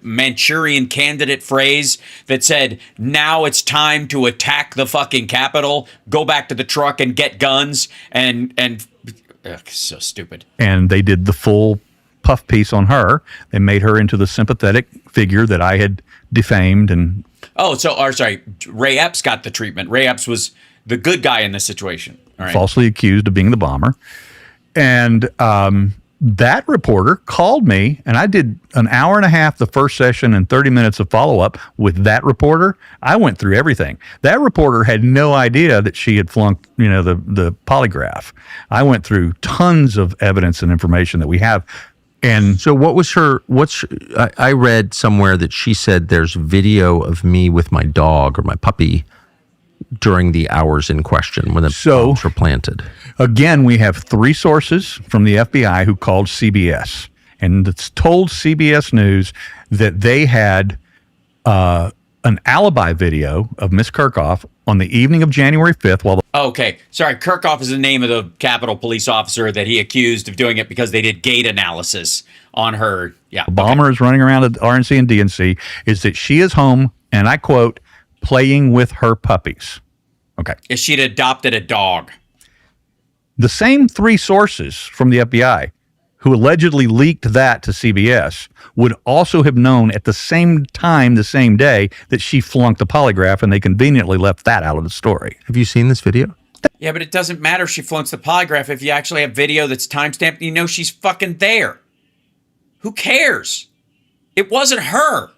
Manchurian candidate phrase that said, now it's time to attack the fucking Capitol, go back to the truck and get guns, and so stupid. And they did the full puff piece on her. They made her into the sympathetic figure that I had defamed. And Ray Epps got the treatment. Ray Epps was the good guy in this situation. All right. Falsely accused of being the bomber. And that reporter called me, and I did an hour and a half the first session and 30 minutes of follow-up with that reporter. I went through everything. That reporter had no idea that she had flunked, the polygraph. I went through tons of evidence and information that we have And So what was her? I read somewhere that she said there's video of me with my dog or my puppy during the hours in question when the bombs were planted. again, we have 3 sources from the FBI who called CBS and it's told CBS News that they had an alibi video of Miss Kirchhoff on the evening of January 5th while the Okay, sorry. Kirchhoff is the name of the Capitol police officer that he accused of doing it because they did gait analysis on her. Yeah, bomber is running around at RNC and DNC, is that she is home, and I quote, playing with her puppies. Okay. If she'd adopted a dog. The same 3 sources from the FBI who allegedly leaked that to CBS would also have known at the same time, the same day, that she flunked the polygraph, and they conveniently left that out of the story. Have you seen this video? Yeah, but it doesn't matter if she flunks the polygraph if you actually have video that's timestamped. You know she's fucking there. Who cares? It wasn't her.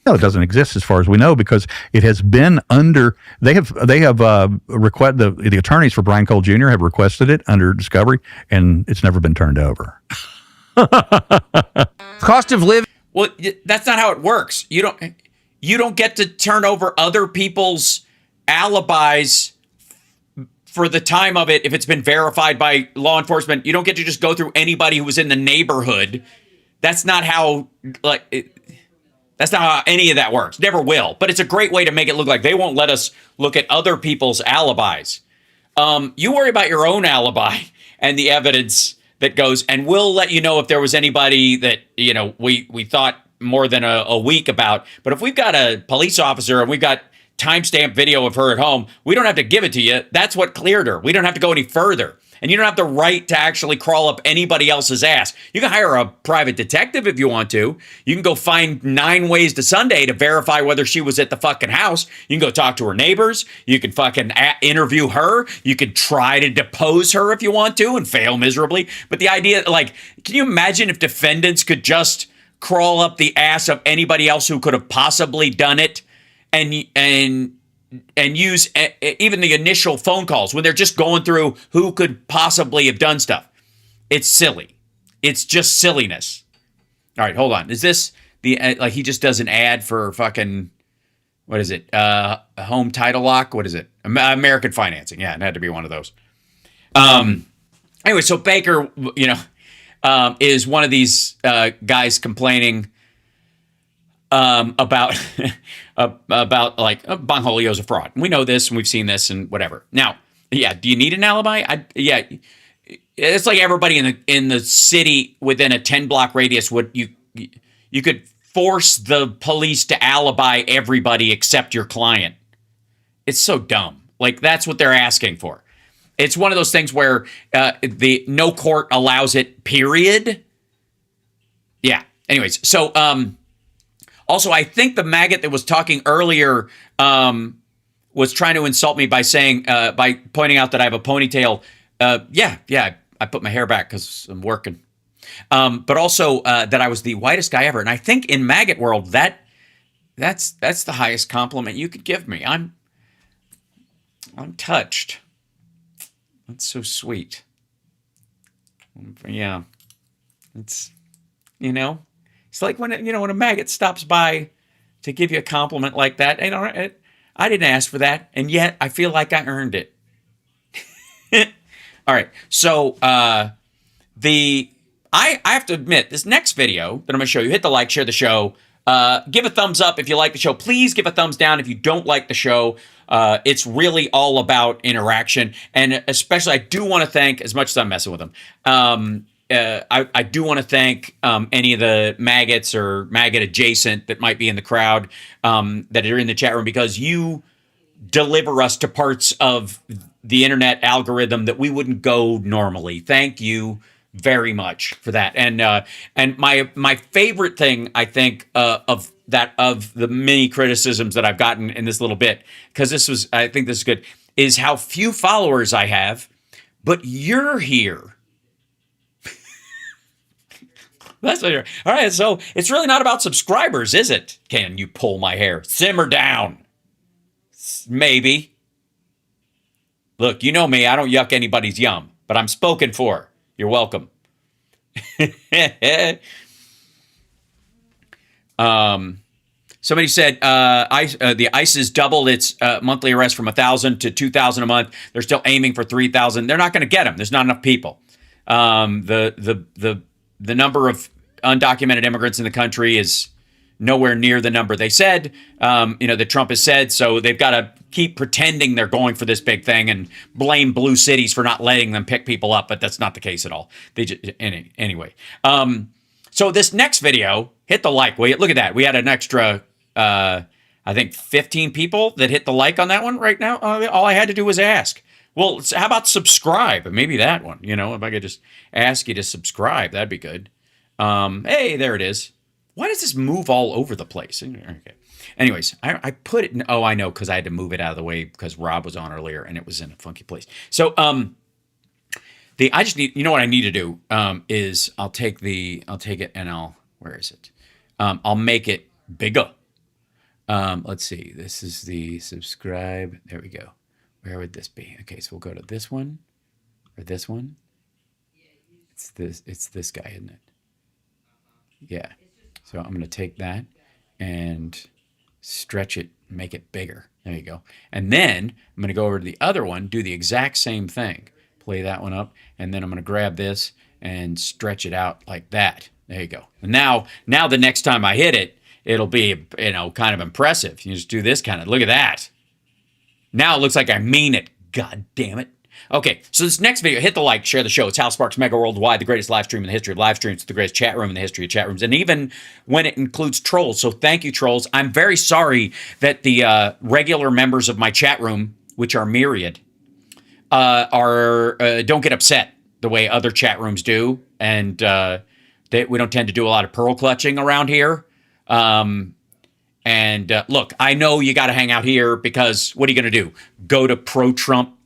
No, it doesn't exist as far as we know because it has been under. They have request the attorneys for Brian Cole Jr. have requested it under discovery, and it's never been turned over. Cost of living. Well, that's not how it works. You don't get to turn over other people's alibis for the time of it if it's been verified by law enforcement. You don't get to just go through anybody who was in the neighborhood. That's not how that's not how any of that works. Never will. But it's a great way to make it look like they won't let us look at other people's alibis. You worry about your own alibi and the evidence that goes, and we'll let you know if there was anybody that, you know, we thought more than a week about. But if we've got a police officer and we've got timestamp video of her at home, we don't have to give it to you. That's what cleared her. We don't have to go any further. And you don't have the right to actually crawl up anybody else's ass. You can hire a private detective if you want to. You can go find 9 ways to Sunday to verify whether she was at the fucking house. You can go talk to her neighbors. You can fucking interview her. You could try to depose her if you want to and fail miserably. But the idea, like, can you imagine if defendants could just crawl up the ass of anybody else who could have possibly done it and use even the initial phone calls when they're just going through who could possibly have done stuff? It's silly. It's just silliness. All right, hold on. Is this the like he just does an ad for fucking, what is it? Home title lock? What is it? American Financing. Yeah, it had to be one of those. Anyway, so Baker, you know, is one of these guys complaining about like Bongholio's a fraud. We know this and we've seen this and whatever. Now, yeah, do you need an alibi? Yeah, it's like everybody in the city within a 10-block radius would you could force the police to alibi everybody except your client. It's so dumb. Like that's what they're asking for. It's one of those things where the no court allows it. Period. Yeah. Anyways, so also, I think the maggot that was talking earlier was trying to insult me by saying, by pointing out that I have a ponytail. Yeah, I put my hair back because I'm working. But also that I was the whitest guy ever. And I think in maggot world, that's the highest compliment you could give me. I'm touched. That's so sweet. Yeah, it's, you know. It's like when a maggot stops by to give you a compliment like that. I didn't ask for that, and yet I feel like I earned it. All right, so I have to admit, this next video that I'm going to show you, hit the like, share the show, give a thumbs up if you like the show. Please give a thumbs down if you don't like the show. It's really all about interaction, and especially I do want to thank, as much as I'm messing with them, I do want to thank any of the maggots or maggot adjacent that might be in the crowd that are in the chat room, because you deliver us to parts of the internet algorithm that we wouldn't go normally. Thank you very much for that. And my favorite thing, I think, of the many criticisms that I've gotten in this little bit, because I think this is good, is how few followers I have, but you're here. That's what you're. All right, so it's really not about subscribers, is it? Can you pull my hair? Simmer down. Maybe. Look, you know me. I don't yuck anybody's yum, but I'm spoken for. You're welcome. Somebody said the ICE doubled its monthly arrest from 1,000 to 2,000 a month. They're still aiming for 3,000. They're not going to get them. There's not enough people. The number of undocumented immigrants in the country is nowhere near the number they said, that Trump has said. So they've got to keep pretending they're going for this big thing and blame blue cities for not letting them pick people up. But that's not the case at all. They just, anyway. So this next video, hit the like. Look at that. We had an extra, I think 15 people that hit the like on that one right now. All I had to do was ask. Well, how about subscribe? Maybe that one, if I could just ask you to subscribe, that'd be good. Hey, there it is. Why does this move all over the place? Okay. Anyways, I put it in, I know, because I had to move it out of the way because Rob was on earlier and it was in a funky place. So, I just need, what I need to do, is I'll take it and where is it? I'll make it bigger. Let's see. This is the subscribe. There we go. Where would this be? Okay, so we'll go to this one or this one. It's this guy, isn't it? Yeah. So I'm going to take that and stretch it, make it bigger. There you go. And then I'm going to go over to the other one, do the exact same thing. Play that one up, and then I'm going to grab this and stretch it out like that. There you go. And now the next time I hit it, it'll be, kind of impressive. You just do this kind of, look at that. Now it looks like I mean it. God damn it. Okay, so this next video, hit the like, share the show. It's Hal Sparks Megaworldwide, the greatest live stream in the history of live streams. It's the greatest chat room in the history of chat rooms, and even when it includes trolls. So thank you, trolls. I'm very sorry that the regular members of my chat room, which are myriad, don't get upset the way other chat rooms do, and we don't tend to do a lot of pearl clutching around here. Look, I know you got to hang out here because what are you going to do? Go to pro-Trump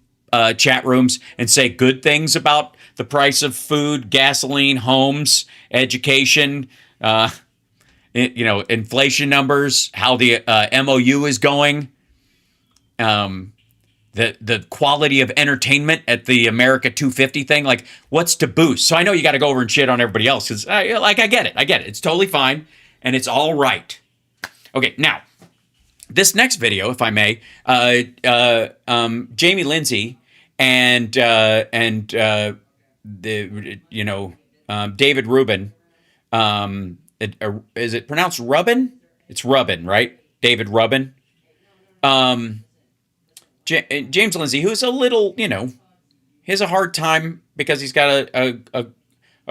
chat rooms and say good things about the price of food, gasoline, homes, education, inflation numbers, how the MOU is going, the quality of entertainment at the America 250 thing. Like, what's to boost? So I know you got to go over and shit on everybody else because, I get it. It's totally fine and it's all right. Okay, now this next video, if I may, Jamie Lindsay and David Rubin. Is it pronounced Rubin? It's Rubin, right? David Rubin. James Lindsay, who's a little, he has a hard time because he's got a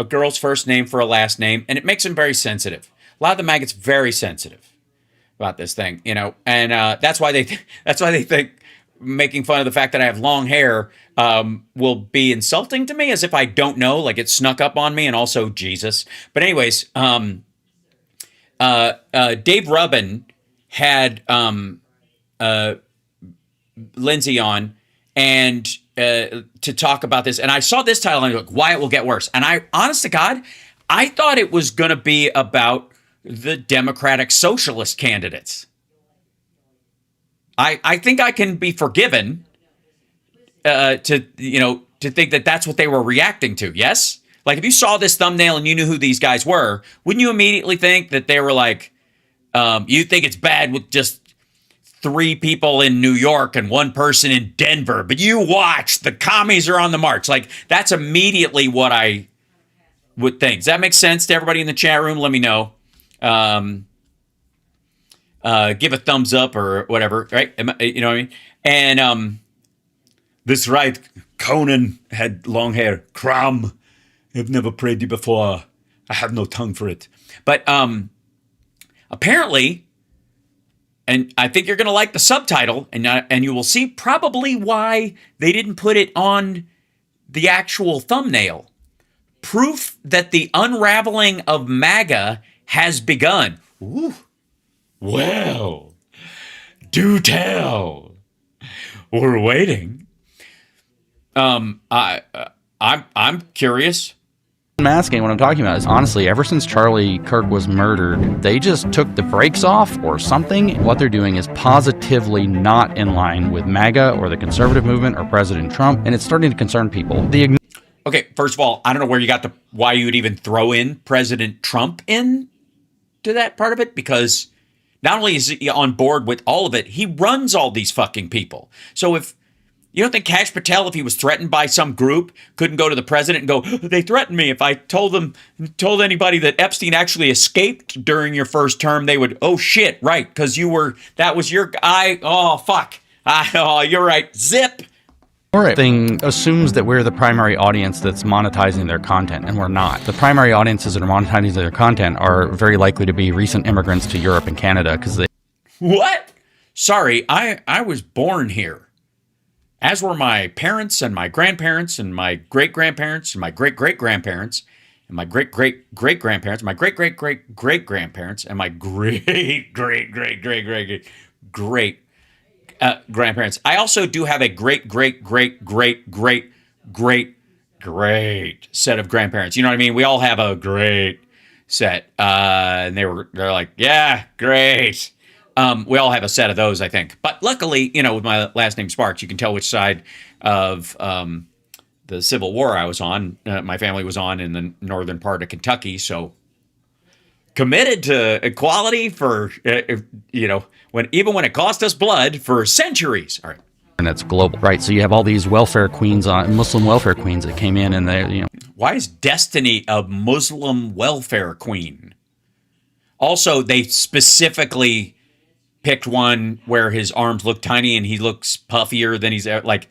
girl's first name for a last name, and it makes him very sensitive. A lot of the maggots very sensitive about this thing, and that's why they think making fun of the fact that I have long hair will be insulting to me, as if I don't know, like it snuck up on me, and also Jesus. But anyways, Dave Rubin had Lindsay on and to talk about this, and I saw this title and I'm like, why it will get worse. And I, honest to God, I thought it was going to be about the Democratic Socialist candidates. I think I can be forgiven to think that that's what they were reacting to. Yes? Like, if you saw this thumbnail and you knew who these guys were, wouldn't you immediately think that they were like, you think it's bad with just 3 people in New York and 1 person in Denver, but you watch, the commies are on the march. Like, that's immediately what I would think. Does that make sense to everybody in the chat room? Let me know. Give a thumbs up or whatever, right? You know what I mean? And this right, Conan had long hair. Crom, I've never prayed you before. I have no tongue for it. But apparently, and I think you're going to like the subtitle, and you will see probably why they didn't put it on the actual thumbnail. Proof that the unraveling of MAGA has begun. Ooh. Well, do tell. We're waiting. I'm curious. Masking, what I'm talking about is, honestly, ever since Charlie Kirk was murdered, they just took the brakes off or something. What they're doing is positively not in line with MAGA or the conservative movement or President Trump, and it's starting to concern people. Okay, first of all, I don't know where you got why you would even throw in President Trump in to that part of it, because not only is he on board with all of it, he runs all these fucking people. So if you don't think Kash Patel, if he was threatened by some group, couldn't go to the president and go, they threatened me. If I told anybody that Epstein actually escaped during your first term, they would, oh shit, right, because that was your guy. Oh, fuck. Oh, you're right. Zip. Thing assumes that we're the primary audience that's monetizing their content, and we're not. The primary audiences that are monetizing their content are very likely to be recent immigrants to Europe and Canada because they... What? Sorry, I was born here. As were my parents and my grandparents and my great-grandparents and my great-great-grandparents and my great-great-great-grandparents, my great-great-great-great-grandparents and my great-great-great-great-great grandparents. I also do have a great set of grandparents. You know what I mean? We all have a great set. And they're like, yeah, great. We all have a set of those, I think. But luckily, with my last name Sparks, you can tell which side of the Civil War I was on. My family was on in the northern part of Kentucky, so committed to equality for, when it cost us blood for centuries. All right. And it's global, right? So you have all these welfare queens, Muslim welfare queens that came in and they, Why is Destiny a Muslim welfare queen? Also, they specifically picked one where his arms look tiny and he looks puffier than he's like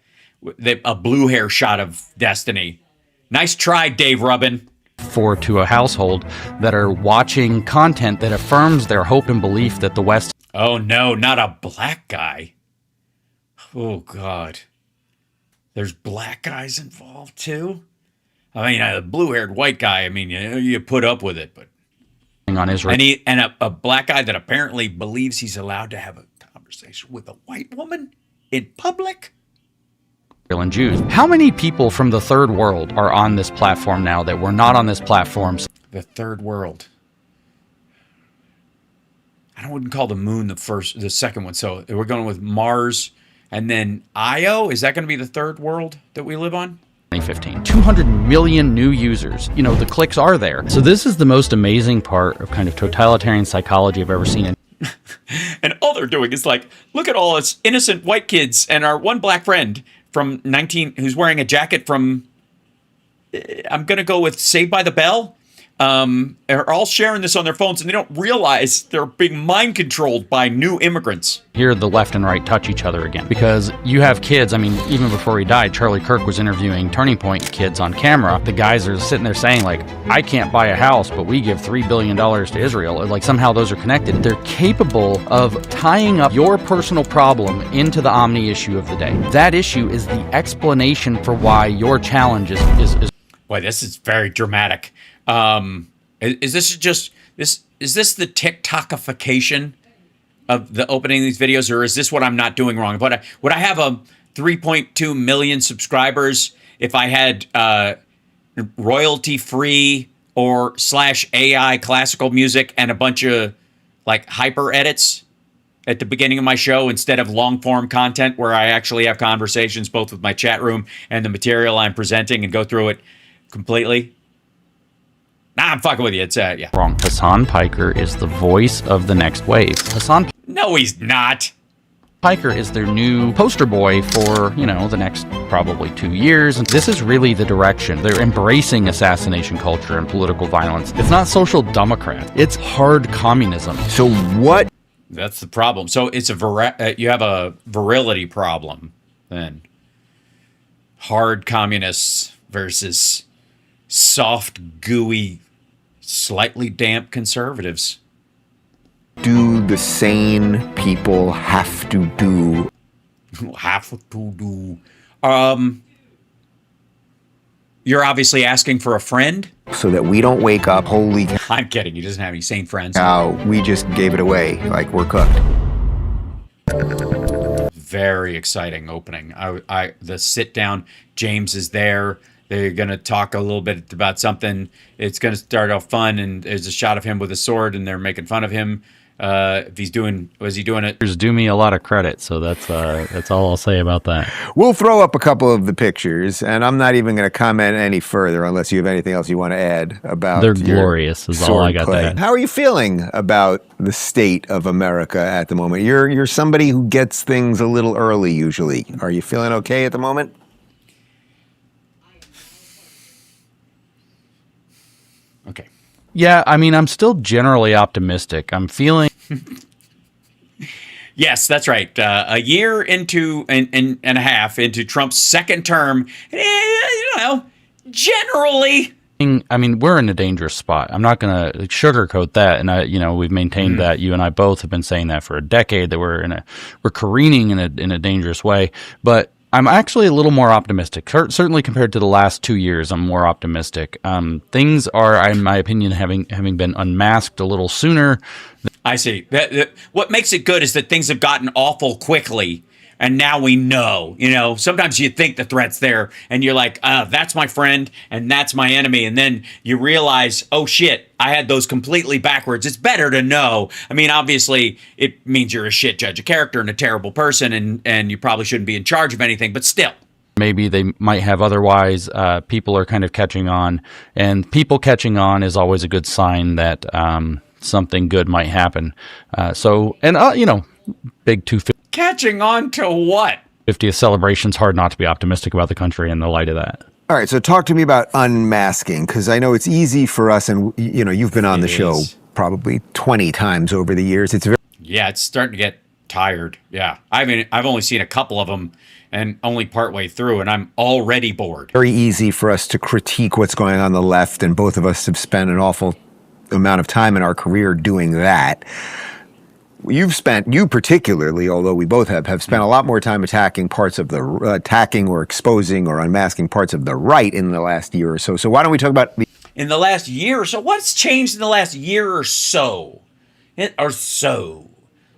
a blue hair shot of Destiny. Nice try, Dave Rubin. To a household that are watching content that affirms their hope and belief that the West... Oh no, not a black guy. Oh God. There's black guys involved too? I mean, a blue-haired white guy, I mean, you put up with it, but... on Israel. And a black guy that apparently believes he's allowed to have a conversation with a white woman in public? And Jews. How many people from the third world are on this platform now that were not on this platform? The third world. I wouldn't call the moon the second one. So we're going with Mars and then Io. Is that going to be the third world that we live on? 2015. 200 million new users. The clicks are there. So this is the most amazing part of kind of totalitarian psychology I've ever seen. And all they're doing is like, look at all us innocent white kids and our one black friend from who's wearing a jacket from, I'm going to go with Saved by the Bell, are all sharing this on their phones, and they don't realize they're being mind controlled by new immigrants. Here, the left and right touch each other again. Because you have kids, I mean, even before he died, Charlie Kirk was interviewing Turning Point kids on camera. The guys are sitting there saying, like, I can't buy a house, but we give $3 billion to Israel. Like, somehow those are connected. They're capable of tying up your personal problem into the omni issue of the day. That issue is the explanation for why your challenge is Boy, this is very dramatic. Is this the TikTokification of the opening of these videos, or is this what I'm not doing wrong? But would I have a 3.2 million subscribers if I had royalty free or /AI classical music and a bunch of like hyper edits at the beginning of my show instead of long form content where I actually have conversations both with my chat room and the material I'm presenting and go through it completely? Nah, I'm fucking with you. It's yeah. Wrong. Hassan Piker is the voice of the next wave. No, he's not. Piker is their new poster boy for, the next probably 2 years. And this is really the direction. They're embracing assassination culture and political violence. It's not social democrat. It's hard communism. So what? That's the problem. So it's you have a virility problem then. Hard communists versus soft, gooey, slightly damp conservatives. Do the sane people have to do? You're obviously asking for a friend? So that we don't wake up, holy cow. I'm kidding. He doesn't have any sane friends. We just gave it away. Like, we're cooked. Very exciting opening. The sit down, James is there. They're going to talk a little bit about something. It's going to start off fun, and there's a shot of him with a sword, and they're making fun of him. If he's doing, was he doing it? Do me a lot of credit, so that's all I'll say about that. We'll throw up a couple of the pictures, and I'm not even going to comment any further unless you have anything else you want to add about. They're glorious, is all I got to add. How are you feeling about the state of America at the moment? You're somebody who gets things a little early usually. Are you feeling okay at the moment? Okay. Yeah, I mean, I'm still generally optimistic. I'm feeling. Yes, that's right. A year into and a half into Trump's second term, generally. I mean, we're in a dangerous spot. I'm not going to sugarcoat that, and we've maintained that. You and I both have been saying that for a decade, that we're careening in a dangerous way. But I'm actually a little more optimistic. Certainly compared to the last 2 years, I'm more optimistic. Things are, in my opinion, having been unmasked a little sooner. I see. What makes it good is that things have gotten awful quickly, and now we know. Sometimes you think the threat's there, and you're like, that's my friend, and that's my enemy. And then you realize, oh, shit, I had those completely backwards. It's better to know. I mean, obviously, it means you're a shit judge of character and a terrible person, and you probably shouldn't be in charge of anything, but still. Maybe they might have otherwise. People are kind of catching on, and people catching on is always a good sign that something good might happen. Big 250. Catching on to what? 50th celebration's hard not to be optimistic about the country in the light of that. All right, so talk to me about unmasking, because I know it's easy for us, and you've been on the show probably 20 times over the years. It's starting to get tired. Yeah, I mean, I've only seen a couple of them, and only partway through, and I'm already bored. Very easy for us to critique what's going on the left, and both of us have spent an awful amount of time in our career doing that. You particularly, although we both have spent a lot more time attacking or exposing or unmasking parts of the right in the last year or so. So why don't we talk about in the last year or so? What's changed in the last year or so?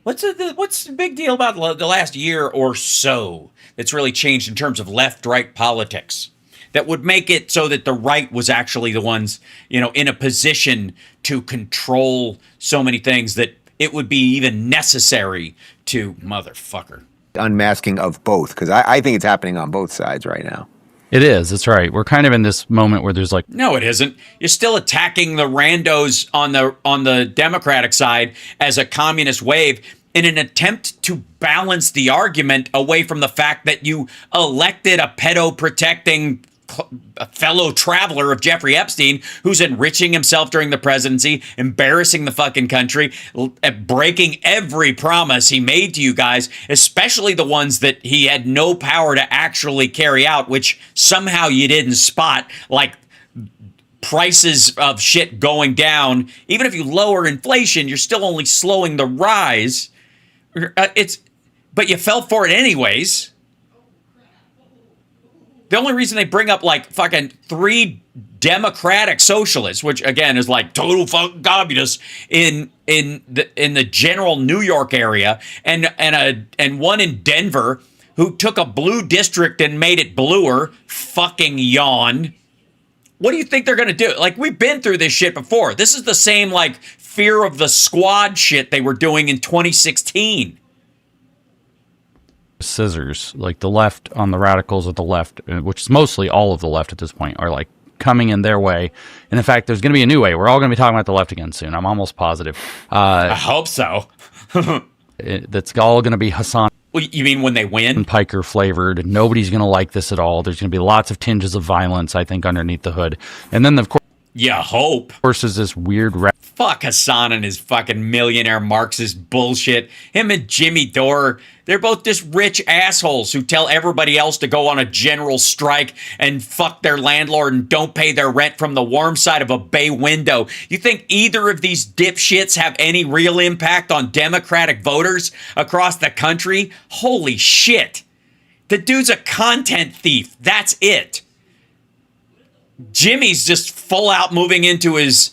What's the big deal about the last year or so that's really changed in terms of left-right politics that would make it so that the right was actually the ones, in a position to control so many things that it would be even necessary to motherfucker. Unmasking of both, because I think it's happening on both sides right now. It is. That's right. We're kind of in this moment where there's like... No, it isn't. You're still attacking the randos on the Democratic side as a communist wave in an attempt to balance the argument away from the fact that you elected a pedo-protecting fellow traveler of Jeffrey Epstein, who's enriching himself during the presidency, embarrassing the fucking country, breaking every promise he made to you guys, especially the ones that he had no power to actually carry out, which somehow you didn't spot, like prices of shit going down. Even if you lower inflation, you're still only slowing the rise. But you fell for it anyways. The only reason they bring up like fucking 3 democratic socialists, which again is like total fucking communists in the general New York area, and one in Denver who took a blue district and made it bluer, fucking yawn. What do you think they're gonna do? Like, we've been through this shit before. This is the same like fear of the squad shit they were doing in 2016. Scissors, like the left on the radicals of the left, which is mostly all of the left at this point, are like coming in their way. And in fact, there's going to be a new way. We're all going to be talking about the left again soon. I'm almost positive. I hope so. That's all going to be Hassan. Well, you mean when they win? Piker flavored. Nobody's going to like this at all. There's going to be lots of tinges of violence, I think, underneath the hood. And then, of course, yeah, hope. Of course, is this weird... Fuck Hassan and his fucking millionaire Marxist bullshit. Him and Jimmy Dore, they're both just rich assholes who tell everybody else to go on a general strike and fuck their landlord and don't pay their rent from the warm side of a bay window. You think either of these dipshits have any real impact on Democratic voters across the country? Holy shit. The dude's a content thief. That's it. Jimmy's just full out moving into his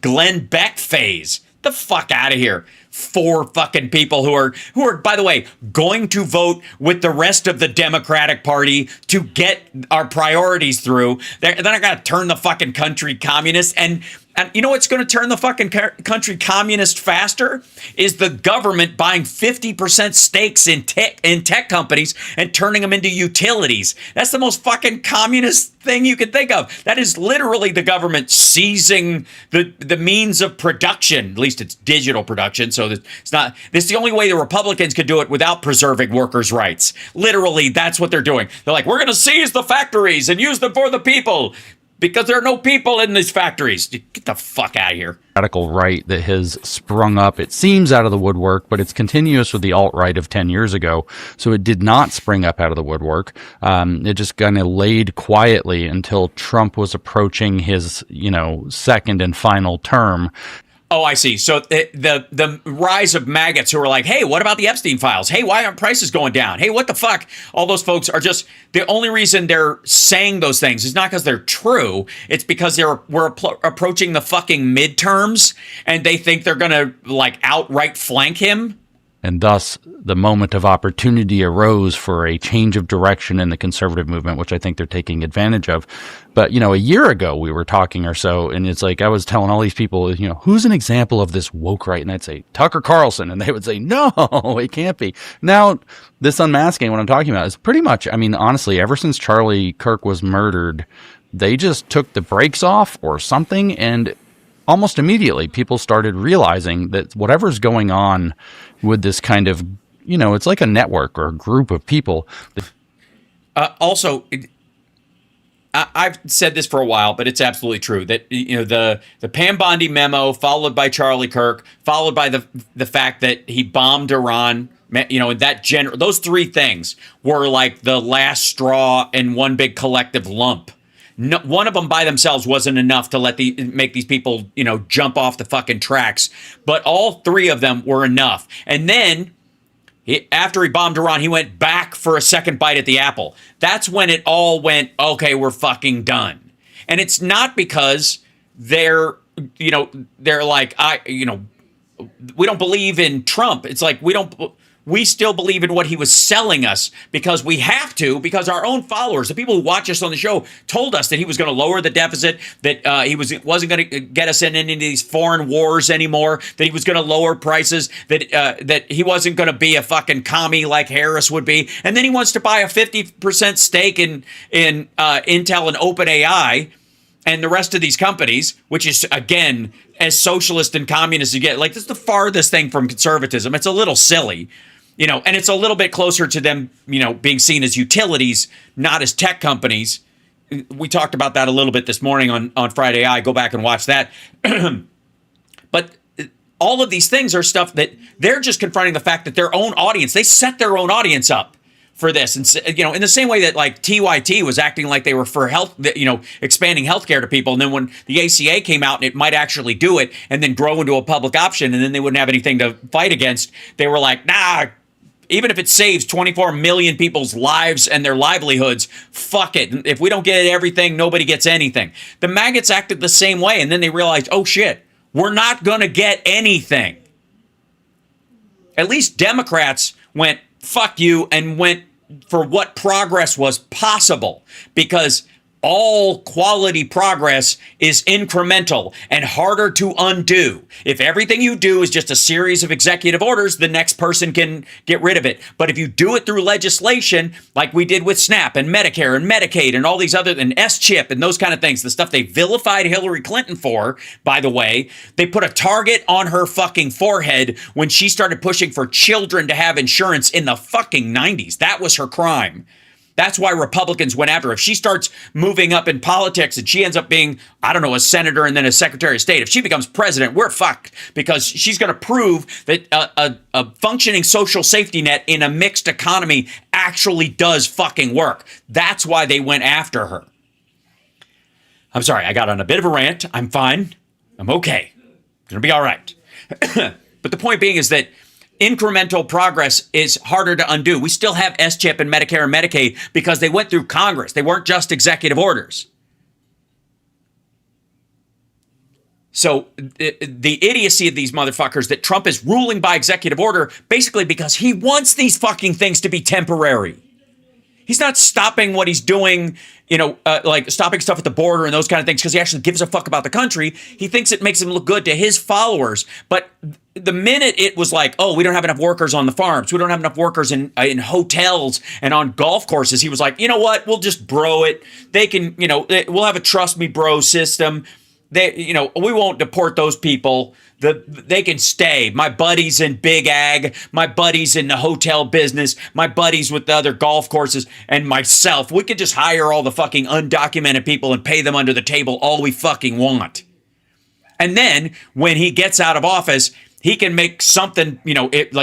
Glenn Beck phase. The fuck out of here. 4 fucking people who are, by the way, going to vote with the rest of the Democratic Party to get our priorities through. They're not going to turn the fucking country communist. And And you know what's going to turn the fucking country communist faster? Is the government buying 50% stakes in tech companies and turning them into utilities. That's the most fucking communist thing you can think of. That is literally the government seizing the means of production. At least it's digital production, so it's not. This is the only way the Republicans could do it without preserving workers' rights. Literally, that's what they're doing. They're like, we're going to seize the factories and use them for the people. Because there are no people in these factories. Get the fuck out of here. Radical right that has sprung up, it seems out of the woodwork, but it's continuous with the alt-right of 10 years ago. So it did not spring up out of the woodwork. It just kind of laid quietly until Trump was approaching his, second and final term. Oh, I see. So the rise of maggots who are like, hey, what about the Epstein files? Hey, why aren't prices going down? Hey, what the fuck? All those folks are just, the only reason they're saying those things is not because they're true. It's because we're approaching the fucking midterms and they think they're going to like outright flank him. And thus, the moment of opportunity arose for a change of direction in the conservative movement, which I think they're taking advantage of. But, a year ago we were talking or so, and it's like I was telling all these people, who's an example of this woke right? And I'd say, Tucker Carlson. And they would say, no, it can't be. Now, this unmasking, what I'm talking about, is pretty much, honestly, ever since Charlie Kirk was murdered, they just took the brakes off or something, and almost immediately people started realizing that whatever's going on with this kind of, it's like a network or a group of people. Also, I've said this for a while, but it's absolutely true that, the Pam Bondi memo followed by Charlie Kirk, followed by the fact that he bombed Iran, those three things were like the last straw in one big collective lump. No, one of them by themselves wasn't enough to make these people, jump off the fucking tracks. But all three of them were enough. And then after he bombed Iran, he went back for a second bite at the apple. That's when it all went, okay, we're fucking done. And it's not because they're like, we don't believe in Trump. It's like, we still believe in what he was selling us because we have to, because our own followers, the people who watch us on the show, told us that he was going to lower the deficit, that he wasn't going to get us in any of these foreign wars anymore, that he was going to lower prices, that he wasn't going to be a fucking commie like Harris would be. And then he wants to buy a 50% stake in Intel and OpenAI and the rest of these companies, which is, again, as socialist and communist as you get. Like, this is the farthest thing from conservatism. It's a little silly. And it's a little bit closer to them, being seen as utilities, not as tech companies. We talked about that a little bit this morning on Friday Eye. Go back and watch that. But all of these things are stuff that they're just confronting the fact that their own audience, they set their own audience up for this. And, in the same way that like TYT was acting like they were for health, expanding healthcare to people. And then when the ACA came out and it might actually do it and then grow into a public option and then they wouldn't have anything to fight against, they were like, nah, even if it saves 24 million people's lives and their livelihoods, fuck it. If we don't get everything, nobody gets anything. The maggots acted the same way. And then they realized, oh shit, we're not going to get anything. At least Democrats went, fuck you, and went for what progress was possible, because all quality progress is incremental and harder to undo. If everything you do is just a series of executive orders, the next person can get rid of it. But if you do it through legislation, like we did with SNAP and Medicare and Medicaid and all these other, and S-chip and those kind of things, the stuff they vilified Hillary Clinton for, by the way, they put a target on her fucking forehead when she started pushing for children to have insurance in the fucking 90s. That was her crime. That's why Republicans went after her. If she starts moving up in politics and she ends up being, a senator and then a secretary of state, if she becomes president, we're fucked, because she's going to prove that a functioning social safety net in a mixed economy actually does fucking work. That's why they went after her. I'm sorry, I got on a bit of a rant. I'm fine. I'm okay. Gonna be all right. But the point being is that incremental progress is harder to undo. We still have S-chip and Medicare and Medicaid because they went through Congress. They weren't just executive orders. So the idiocy of these motherfuckers that Trump is ruling by executive order basically because he wants these fucking things to be temporary. He's not stopping what he's doing, like stopping stuff at the border and those kind of things because he actually gives a fuck about the country. He thinks it makes him look good to his followers. But the minute it was like, oh, we don't have enough workers on the farms, we don't have enough workers in hotels and on golf courses, he was like, you know what? We'll just bro it. They can, we'll have a trust me bro system. We won't deport those people. They can stay. My buddies in big ag, my buddies in the hotel business, my buddies with the other golf courses, and myself. We could just hire all the fucking undocumented people and pay them under the table all we fucking want. And then when he gets out of office, he can make something,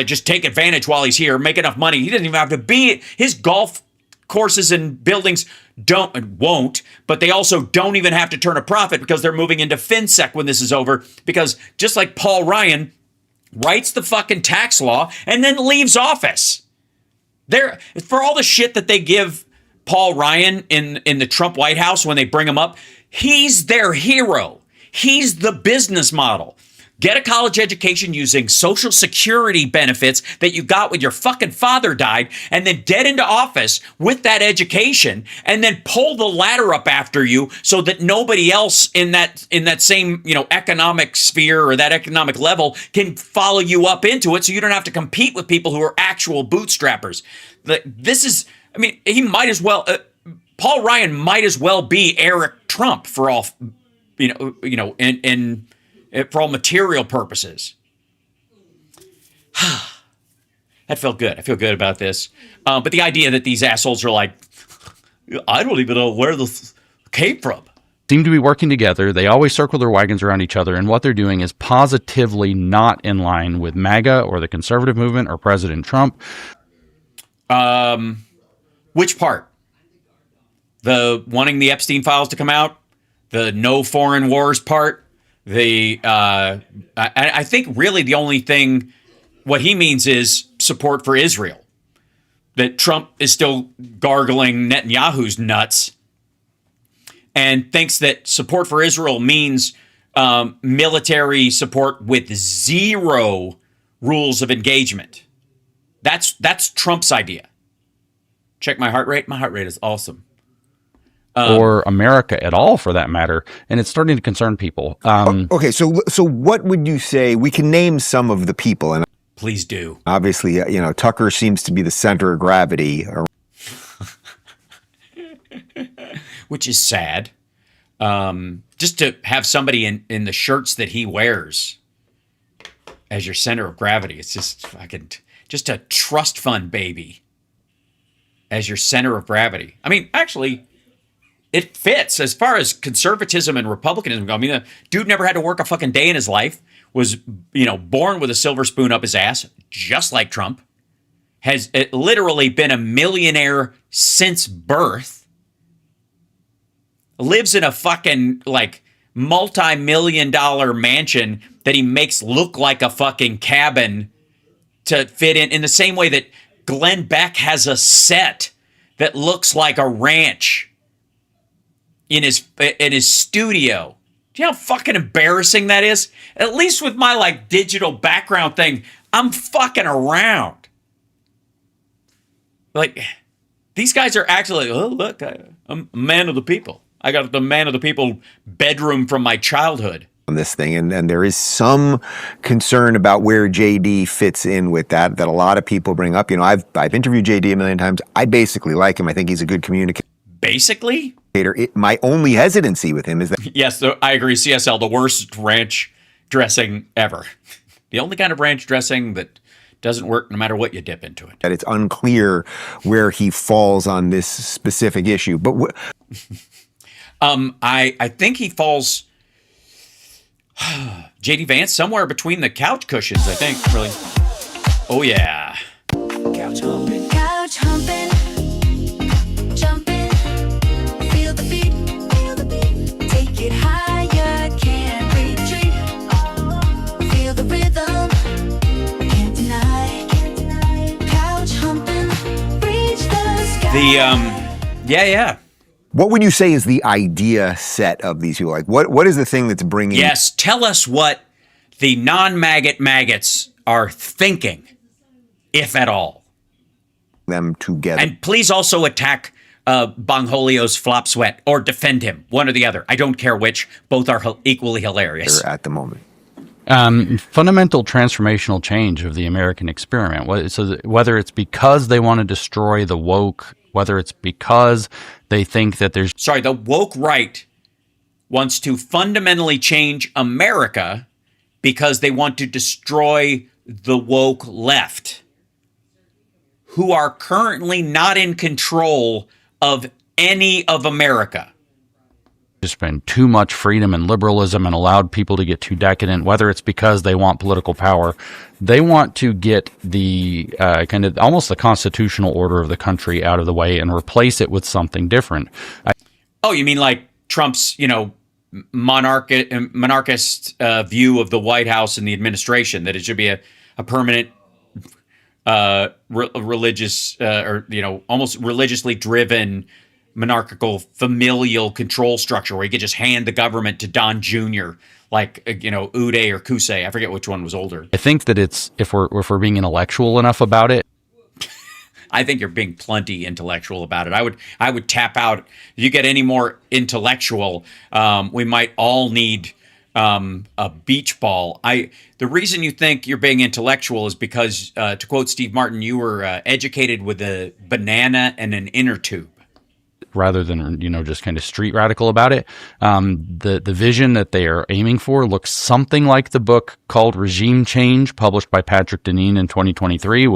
just take advantage while he's here, make enough money. He doesn't even have to be. His golf courses and buildings won't, but they also don't even have to turn a profit because they're moving into FinSec when this is over. Because just like Paul Ryan writes the fucking tax law and then leaves office. For all the shit that they give Paul Ryan in the Trump White House when they bring him up, he's their hero. He's the business model. Get a college education using Social Security benefits that you got when your fucking father died, and then get into office with that education, and then pull the ladder up after you so that nobody else in that same economic sphere or that economic level can follow you up into it, so you don't have to compete with people who are actual bootstrappers. He might as well. Paul Ryan might as well be Eric Trump for all for all material purposes. That felt good. I feel good about this. But the idea that these assholes are like, I don't even know where this came from. Seem to be working together. They always circle their wagons around each other, and what they're doing is positively not in line with MAGA or the conservative movement or President Trump. Which part? The wanting the Epstein files to come out? The no foreign wars part? I think really the only thing, what he means is support for Israel. That Trump is still gargling Netanyahu's nuts and thinks that support for Israel means military support with zero rules of engagement. That's Trump's idea. Check my heart rate. My heart rate is awesome. Or America at all, for that matter, and it's starting to concern people. Okay, so what would you say? We can name some of the people, and please do. Obviously, Tucker seems to be the center of gravity, which is sad. Just to have somebody in the shirts that he wears as your center of gravity, it's just just a trust fund baby as your center of gravity. I mean, actually, it fits as far as conservatism and republicanism go. I mean, the dude never had to work a fucking day in his life, was, born with a silver spoon up his ass, just like Trump, has literally been a millionaire since birth, lives in a fucking, multi-million-dollar mansion that he makes look like a fucking cabin to fit in the same way that Glenn Beck has a set that looks like a ranch in his studio. Do you know how fucking embarrassing that is? At least with my digital background thing, I'm fucking around. These guys are actually, oh look, I'm a man of the people. I got the man of the people bedroom from my childhood. On this thing, and there is some concern about where JD fits in with that a lot of people bring up. I've interviewed JD a million times. I basically like him. I think he's a good communicator. Basically? My only hesitancy with him is that... Yes, I agree. CSL, the worst ranch dressing ever. The only kind of ranch dressing that doesn't work no matter what you dip into it. That it's unclear where he falls on this specific issue. But I think he falls... JD Vance, somewhere between the couch cushions, I think, really. Oh, yeah. Couch humping. Couch humping. Get higher, can't retreat. Feel the rhythm, can't deny. Couch humping, reach the sky. Yeah. What would you say is the idea set of these people? What is the thing that's bringing... Yes, tell us what the non-maggot maggots are thinking, if at all. them together. And please also attack Bongholio's flop sweat or defend him, one or the other. I don't care which. Both are equally hilarious. At the moment. Fundamental transformational change of the American experiment. So whether it's because they want to destroy the woke, whether it's because they think that there's... Sorry, the woke right wants to fundamentally change America because they want to destroy the woke left, who are currently not in control of any of America. There's been too much freedom and liberalism and allowed people to get too decadent, whether it's because they want political power. They want to get the kind of almost the constitutional order of the country out of the way and replace it with something different. Oh, you mean like Trump's, monarchist view of the White House and the administration, that it should be a permanent religious or almost religiously driven monarchical familial control structure where you could just hand the government to Don Jr. like Uday or Kusei. I forget which one was older. I think that it's if we're being intellectual enough about it. I think you're being plenty intellectual about it. I would tap out. If you get any more intellectual, we might all need a beach ball. The reason you think you're being intellectual is because, to quote Steve Martin, you were educated with a banana and an inner tube. Rather than, just kind of street radical about it. The vision that they are aiming for looks something like the book called Regime Change, published by Patrick Deneen in 2023,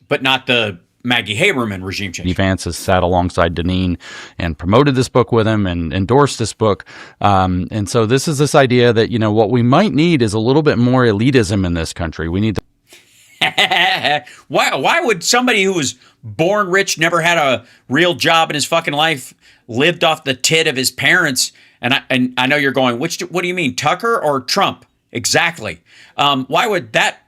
but not the Maggie Haberman Regime Change. Vance has sat alongside Deneen and promoted this book with him and endorsed this book. And so this is this idea that, what we might need is a little bit more elitism in this country. We need to... Why would somebody who was born rich, never had a real job in his fucking life, lived off the tit of his parents? And I know you're going, what do you mean, Tucker or Trump? Exactly. Why would that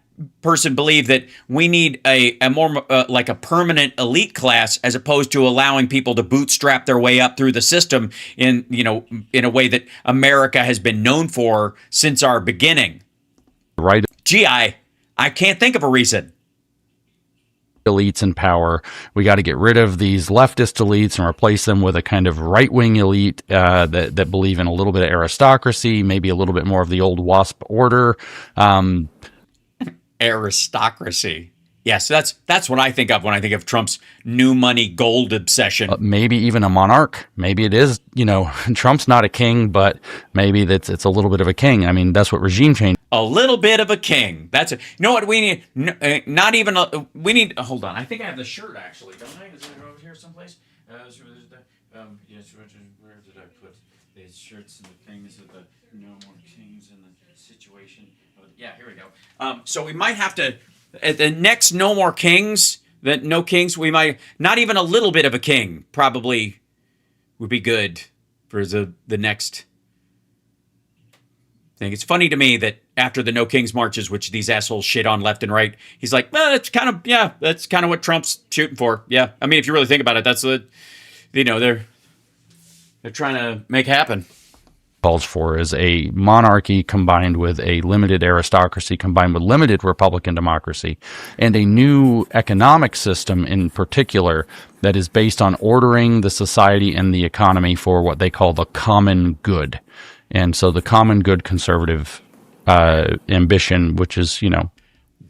person believe that we need a more like a permanent elite class as opposed to allowing people to bootstrap their way up through the system in a way that America has been known for since our beginning? Right. Gee, I can't think of a reason. Elites in power. We got to get rid of these leftist elites and replace them with a kind of right-wing elite that believe in a little bit of aristocracy, maybe a little bit more of the old WASP order. Aristocracy. Yes, that's what I think of when I think of Trump's new money gold obsession. Maybe even a monarch. Maybe it is, Trump's not a king, but maybe it's a little bit of a king. I mean, that's what regime change. A little bit of a king. That's it. You know what we need? Not even we need. Hold on. I think I have the shirt actually, don't I? Is it over here someplace? Yes. Where did I put these shirts and the things of the no more kings in the situation? Yeah, here we go. So we might have to. At the next No More Kings, we might, not even a little bit of a king probably would be good for the next thing. It's funny to me that after the No Kings marches, which these assholes shit on left and right, he's like, well, that's kind of what Trump's shooting for. Yeah. I mean, if you really think about it, that's what, they're trying to make happen. Calls for is a monarchy combined with a limited aristocracy combined with limited Republican democracy, and a new economic system in particular that is based on ordering the society and the economy for what they call the common good. And so the common good conservative ambition, which is,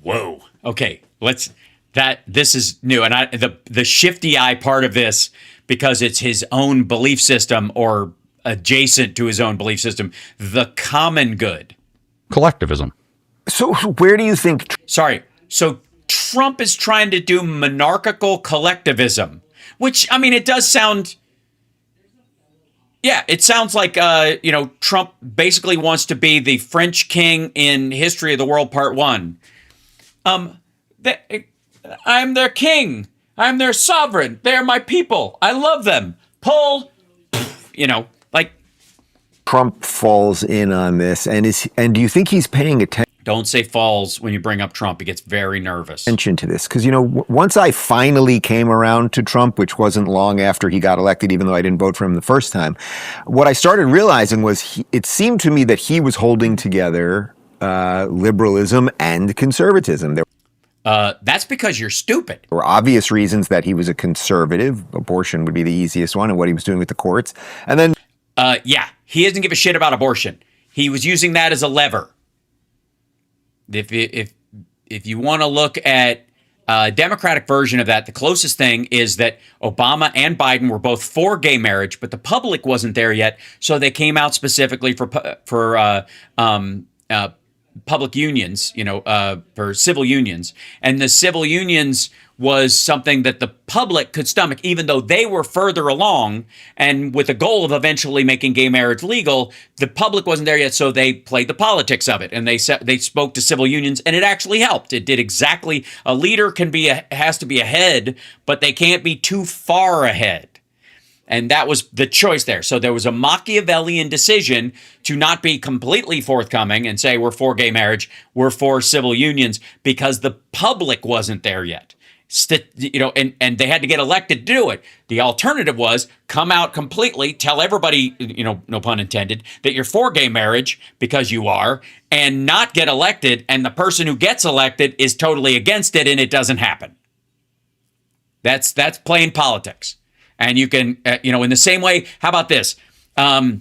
Whoa. Okay. This is new. And the shifty eye part of this, because it's his own belief system or adjacent to his own belief system, the common good. Collectivism. So where do you think... So Trump is trying to do monarchical collectivism, which, I mean, it does sound... Yeah, it sounds like, Trump basically wants to be the French king in History of the World Part 1. I'm their king. I'm their sovereign. They're my people. I love them. Pull, Trump falls in on this, and do you think he's paying attention? Don't say falls when you bring up Trump. He gets very nervous. Attention to this, because once I finally came around to Trump, which wasn't long after he got elected, even though I didn't vote for him the first time, what I started realizing was it seemed to me that he was holding together liberalism and conservatism. That's because you're stupid. There were obvious reasons that he was a conservative. Abortion would be the easiest one, and what he was doing with the courts. And then, yeah, he doesn't give a shit about abortion. He was using that as a lever. If you want to look at a Democratic version of that, the closest thing is that Obama and Biden were both for gay marriage, but the public wasn't there yet, so they came out specifically for public unions, for civil unions. And the civil unions was something that the public could stomach, even though they were further along and with the goal of eventually making gay marriage legal. The public wasn't there yet, so they played the politics of it, and they spoke to civil unions, and it actually helped. It did exactly. A leader has to be ahead, but they can't be too far ahead. And that was the choice there. So there was a Machiavellian decision to not be completely forthcoming and say, we're for gay marriage, we're for civil unions, because the public wasn't there yet. And they had to get elected to do it. The alternative was come out completely, tell everybody, no pun intended, that you're for gay marriage because you are, and not get elected. And the person who gets elected is totally against it, and it doesn't happen. That's playing politics. And you can, in the same way, how about this? I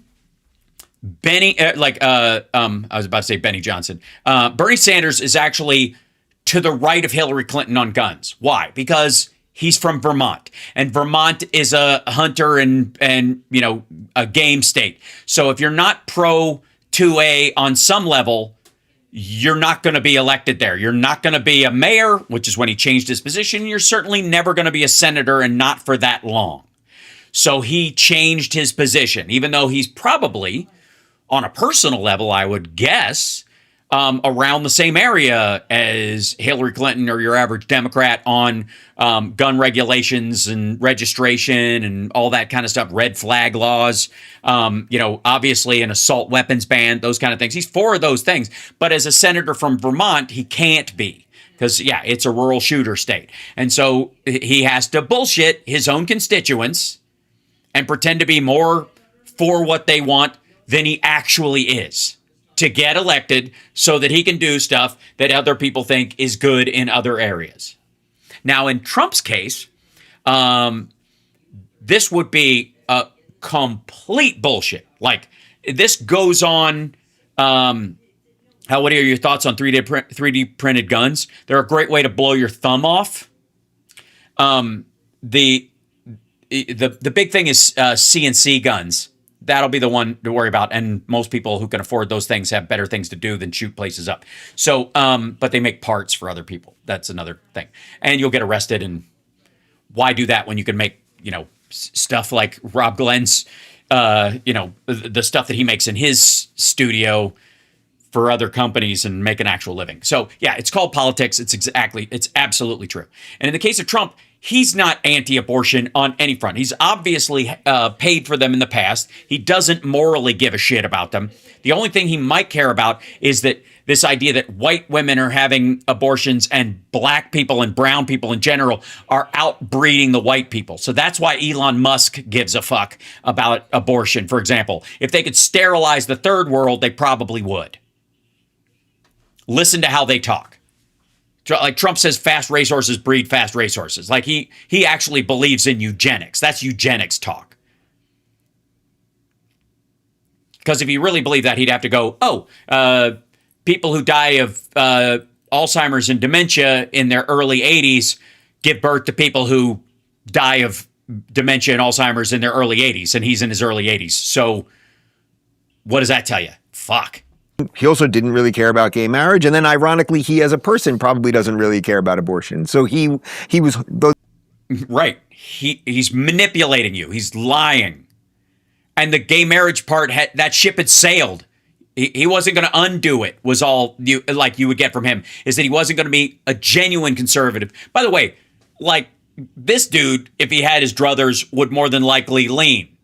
was about to say Benny Johnson. Bernie Sanders is actually to the right of Hillary Clinton on guns. Why? Because he's from Vermont, and Vermont is a hunter and a game state. So if you're not pro 2A on some level, you're not going to be elected there. You're not going to be a mayor, which is when he changed his position. You're certainly never going to be a senator, and not for that long. So he changed his position, even though he's probably, on a personal level, I would guess, around the same area as Hillary Clinton or your average Democrat on gun regulations and registration and all that kind of stuff, red flag laws, obviously an assault weapons ban, those kind of things. He's for those things. But as a senator from Vermont, he can't be. Because, it's a rural shooter state. And so he has to bullshit his own constituents and pretend to be more for what they want than he actually is to get elected so that he can do stuff that other people think is good in other areas. Now, in Trump's case, this would be a complete bullshit. Like, this goes on. What are your thoughts on 3D printed guns? They're a great way to blow your thumb off. The big thing is CNC guns. That'll be the one to worry about. And most people who can afford those things have better things to do than shoot places up. So, but they make parts for other people. That's another thing. And you'll get arrested. And why do that when you can make, stuff like Rob Glenn's, the stuff that he makes in his studio for other companies and make an actual living. So it's called politics. It's absolutely true. And in the case of Trump, he's not anti-abortion on any front. He's obviously paid for them in the past. He doesn't morally give a shit about them. The only thing he might care about is that this idea that white women are having abortions and black people and brown people in general are outbreeding the white people. So that's why Elon Musk gives a fuck about abortion, for example. If they could sterilize the third world, they probably would. Listen to how they talk. Like Trump says, fast racehorses breed fast racehorses. Like he actually believes in eugenics. That's eugenics talk. Because if he really believed that, he'd have to go, people who die of Alzheimer's and dementia in their early 80s give birth to people who die of dementia and Alzheimer's in their early 80s, and he's in his early 80s. So what does that tell you? Fuck. He also didn't really care about gay marriage. And then ironically, he as a person probably doesn't really care about abortion. So he was both. Right. He's manipulating you. He's lying. And the gay marriage part, that ship had sailed. He wasn't going to undo it, was all you would get from him, is that he wasn't going to be a genuine conservative. By the way, like this dude, if he had his druthers, would more than likely lean.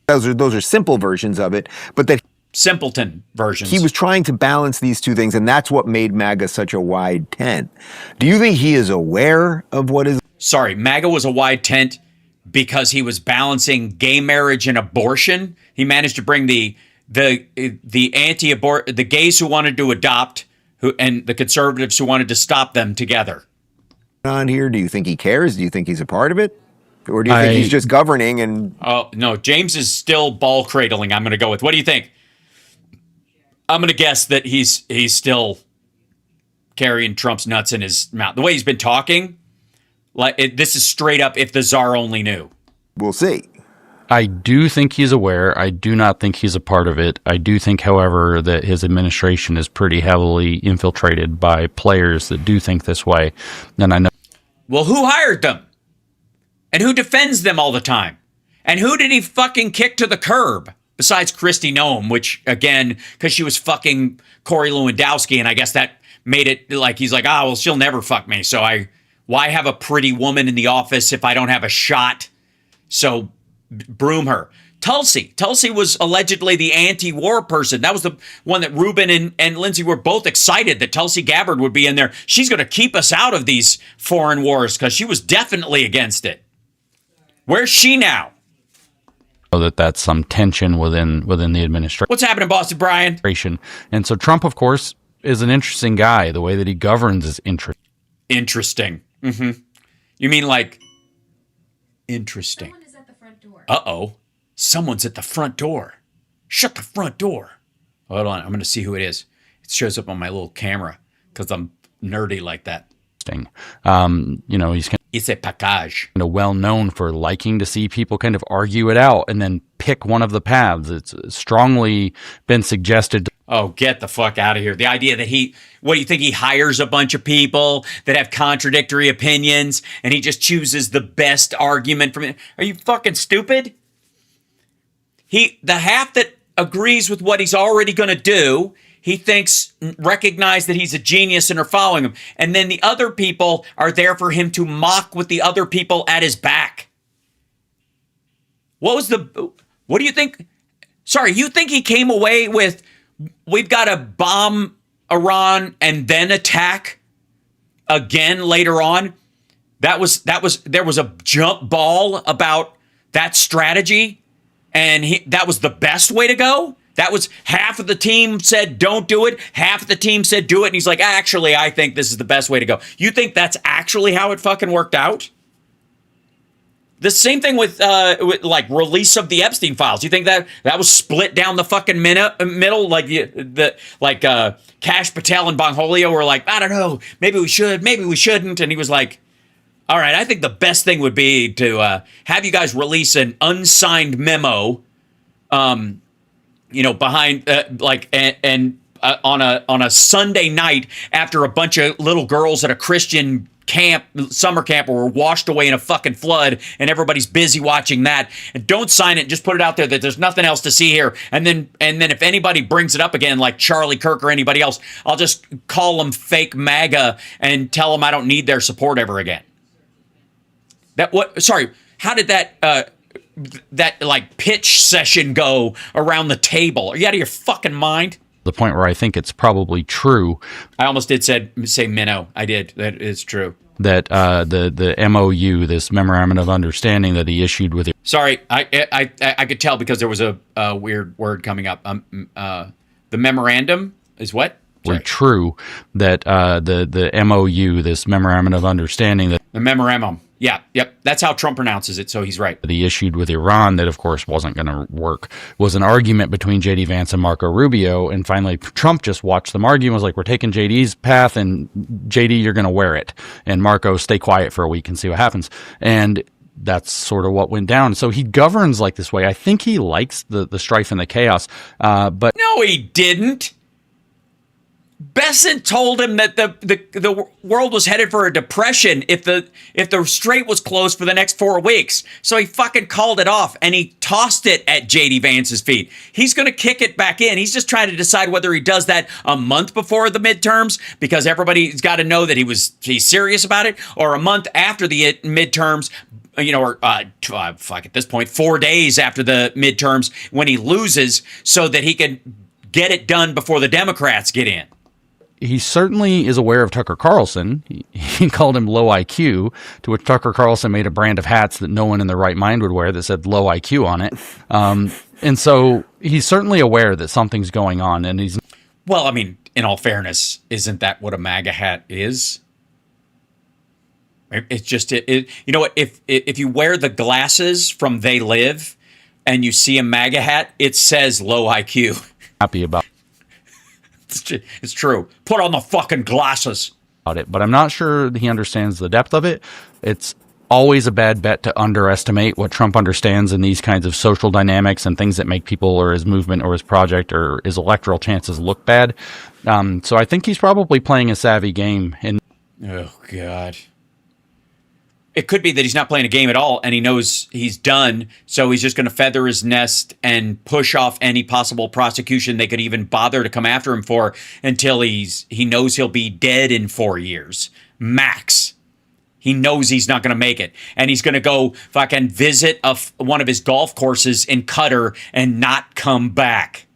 Those are simple versions of it, but that simpleton versions. He was trying to balance these two things, and that's what made MAGA such a wide tent. Do you think he is aware of what is... Sorry, MAGA was a wide tent because he was balancing gay marriage and abortion. He managed to bring the gays who wanted to adopt and the conservatives who wanted to stop them together. On here, do you think he cares? Do you think he's a part of it? Or do you think he's just governing and... Oh, no, James is still ball cradling, I'm going to go with. What do you think? I'm going to guess that he's still carrying Trump's nuts in his mouth. The way he's been talking, this is straight up if the czar only knew. We'll see. I do think he's aware. I do not think he's a part of it. I do think, however, that his administration is pretty heavily infiltrated by players that do think this way. And I know. Well, who hired them? And who defends them all the time? And who did he fucking kick to the curb? Besides Kristi Noem, which, again, because she was fucking Corey Lewandowski, and I guess that made it like, he's like, well, she'll never fuck me. So why have a pretty woman in the office if I don't have a shot? So broom her. Tulsi was allegedly the anti-war person. That was the one that Ruben and Lindsay were both excited that Tulsi Gabbard would be in there. She's going to keep us out of these foreign wars because she was definitely against it. Where's she now? That's some tension within the administration. What's happening, Boston Brian? And so Trump, of course, is an interesting guy. The way that he governs is interesting. Interesting. Mm-hmm. You mean like interesting? Someone is at the front door. Uh-oh. Someone's at the front door. Shut the front door. Hold on. I'm going to see who it is. It shows up on my little camera because I'm nerdy like that. He's it's a package. Well known for liking to see people kind of argue it out and then pick one of the paths. It's strongly been suggested. Oh, get the fuck out of here. The idea that what do you think? He hires a bunch of people that have contradictory opinions and he just chooses the best argument from it. Are you fucking stupid? The half that agrees with what he's already going to do, he recognize that he's a genius and are following him. And then the other people are there for him to mock with the other people at his back. What do you think? Sorry, you think he came away with, we've got to bomb Iran and then attack again later on? There was a jump ball about that strategy, and that was the best way to go? That was half of the team said don't do it, half of the team said do it, and he's like, actually, I think this is the best way to go. You think that's actually how it fucking worked out? The same thing with like release of the Epstein files. You think that was split down the fucking middle? Like Kash Patel and Bongholio were like, I don't know, maybe we should, maybe we shouldn't. And he was like, all right, I think the best thing would be to have you guys release an unsigned memo, behind on a Sunday night after a bunch of little girls at a Christian summer camp were washed away in a fucking flood, and everybody's busy watching that. And don't sign it, just put it out there that there's nothing else to see here. And then if anybody brings it up again, like Charlie Kirk or anybody else, I'll just call them fake MAGA and tell them I don't need their support ever again. How did that like pitch session go around the table? Are you out of your fucking mind? The point where I think it's probably true. I almost did say minnow. I did. That is true. That the MOU, this memorandum of understanding that he issued with. Sorry, I could tell because there was a weird word coming up. The memorandum is what? Were true that the MOU, this memorandum of understanding that the memorandum. Yeah, yep. That's how Trump pronounces it, so he's right. That he issued with Iran that, of course, wasn't going to work, was an argument between J.D. Vance and Marco Rubio, and finally Trump just watched them argue and was like, we're taking J.D.'s path, and J.D., you're going to wear it. And Marco, stay quiet for a week and see what happens. And that's sort of what went down. So he governs like this way. I think he likes the strife and the chaos, but... No, he didn't. Besant told him that the world was headed for a depression if the strait was closed for the next 4 weeks. So he fucking called it off and he tossed it at JD Vance's feet. He's going to kick it back in. He's just trying to decide whether he does that a month before the midterms because everybody's got to know that he's serious about it, or a month after the midterms. At this point, 4 days after the midterms when he loses, so that he can get it done before the Democrats get in. He certainly is aware of Tucker Carlson. He called him low IQ, to which Tucker Carlson made a brand of hats that no one in their right mind would wear that said low IQ on it. And so he's certainly aware that something's going on, and he's... Well, I mean, in all fairness, isn't that what a MAGA hat is? It's just you know what? If you wear the glasses from They Live and you see a MAGA hat, it says low IQ. Happy about It's true. Put on the fucking glasses. it, but I'm not sure he understands the depth of it. It's always a bad bet to underestimate what Trump understands in these kinds of social dynamics and things that make people or his movement or his project or his electoral chances look bad. So I think he's probably playing a savvy game. Oh, God. It could be that he's not playing a game at all and he knows he's done, so he's just going to feather his nest and push off any possible prosecution they could even bother to come after him for until he knows he'll be dead in 4 years. Max. He knows he's not going to make it. And he's going to go fucking visit one of his golf courses in Qatar and not come back.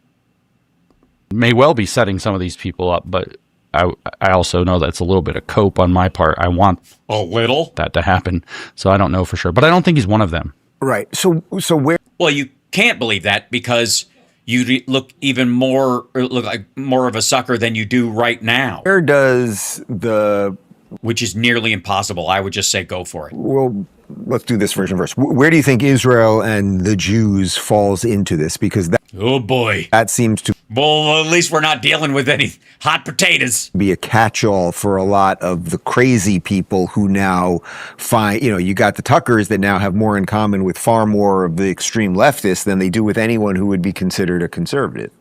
May well be setting some of these people up, but I also know that's a little bit of cope on my part. I want a little that to happen, so I don't know for sure. But I don't think he's one of them. Right. So where? Well, you can't believe that because you look like more of a sucker than you do right now. Where does the? Which is nearly impossible. I would just say go for it. Well, let's do this version first. Where do you think Israel and the Jews falls into this? Because oh boy, that seems to. Well, at least we're not dealing with any hot potatoes. Be a catch-all for a lot of the crazy people who now find, you got the Tuckers that now have more in common with far more of the extreme leftists than they do with anyone who would be considered a conservative.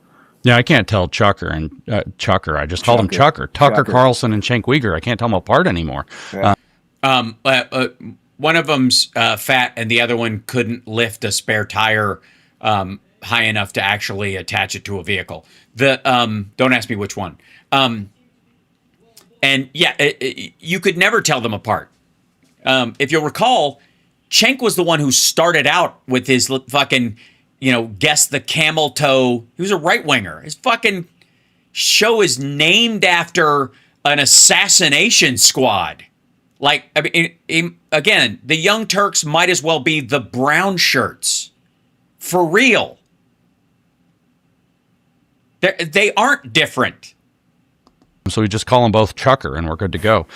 Yeah, I can't tell Chucker and Chucker. I just called him Chucker. Tucker Carlson and Cenk Uygur. I can't tell them apart anymore. Yeah. One of them's fat and the other one couldn't lift a spare tire high enough to actually attach it to a vehicle. Don't ask me which one. And yeah, you could never tell them apart. If you'll recall, Cenk was the one who started out with his fucking, guess the camel toe. He was a right winger. His fucking show is named after an assassination squad. Like, I mean, again, the Young Turks might as well be the brown shirts. For real. They aren't different. So we just call them both Chucker and we're good to go.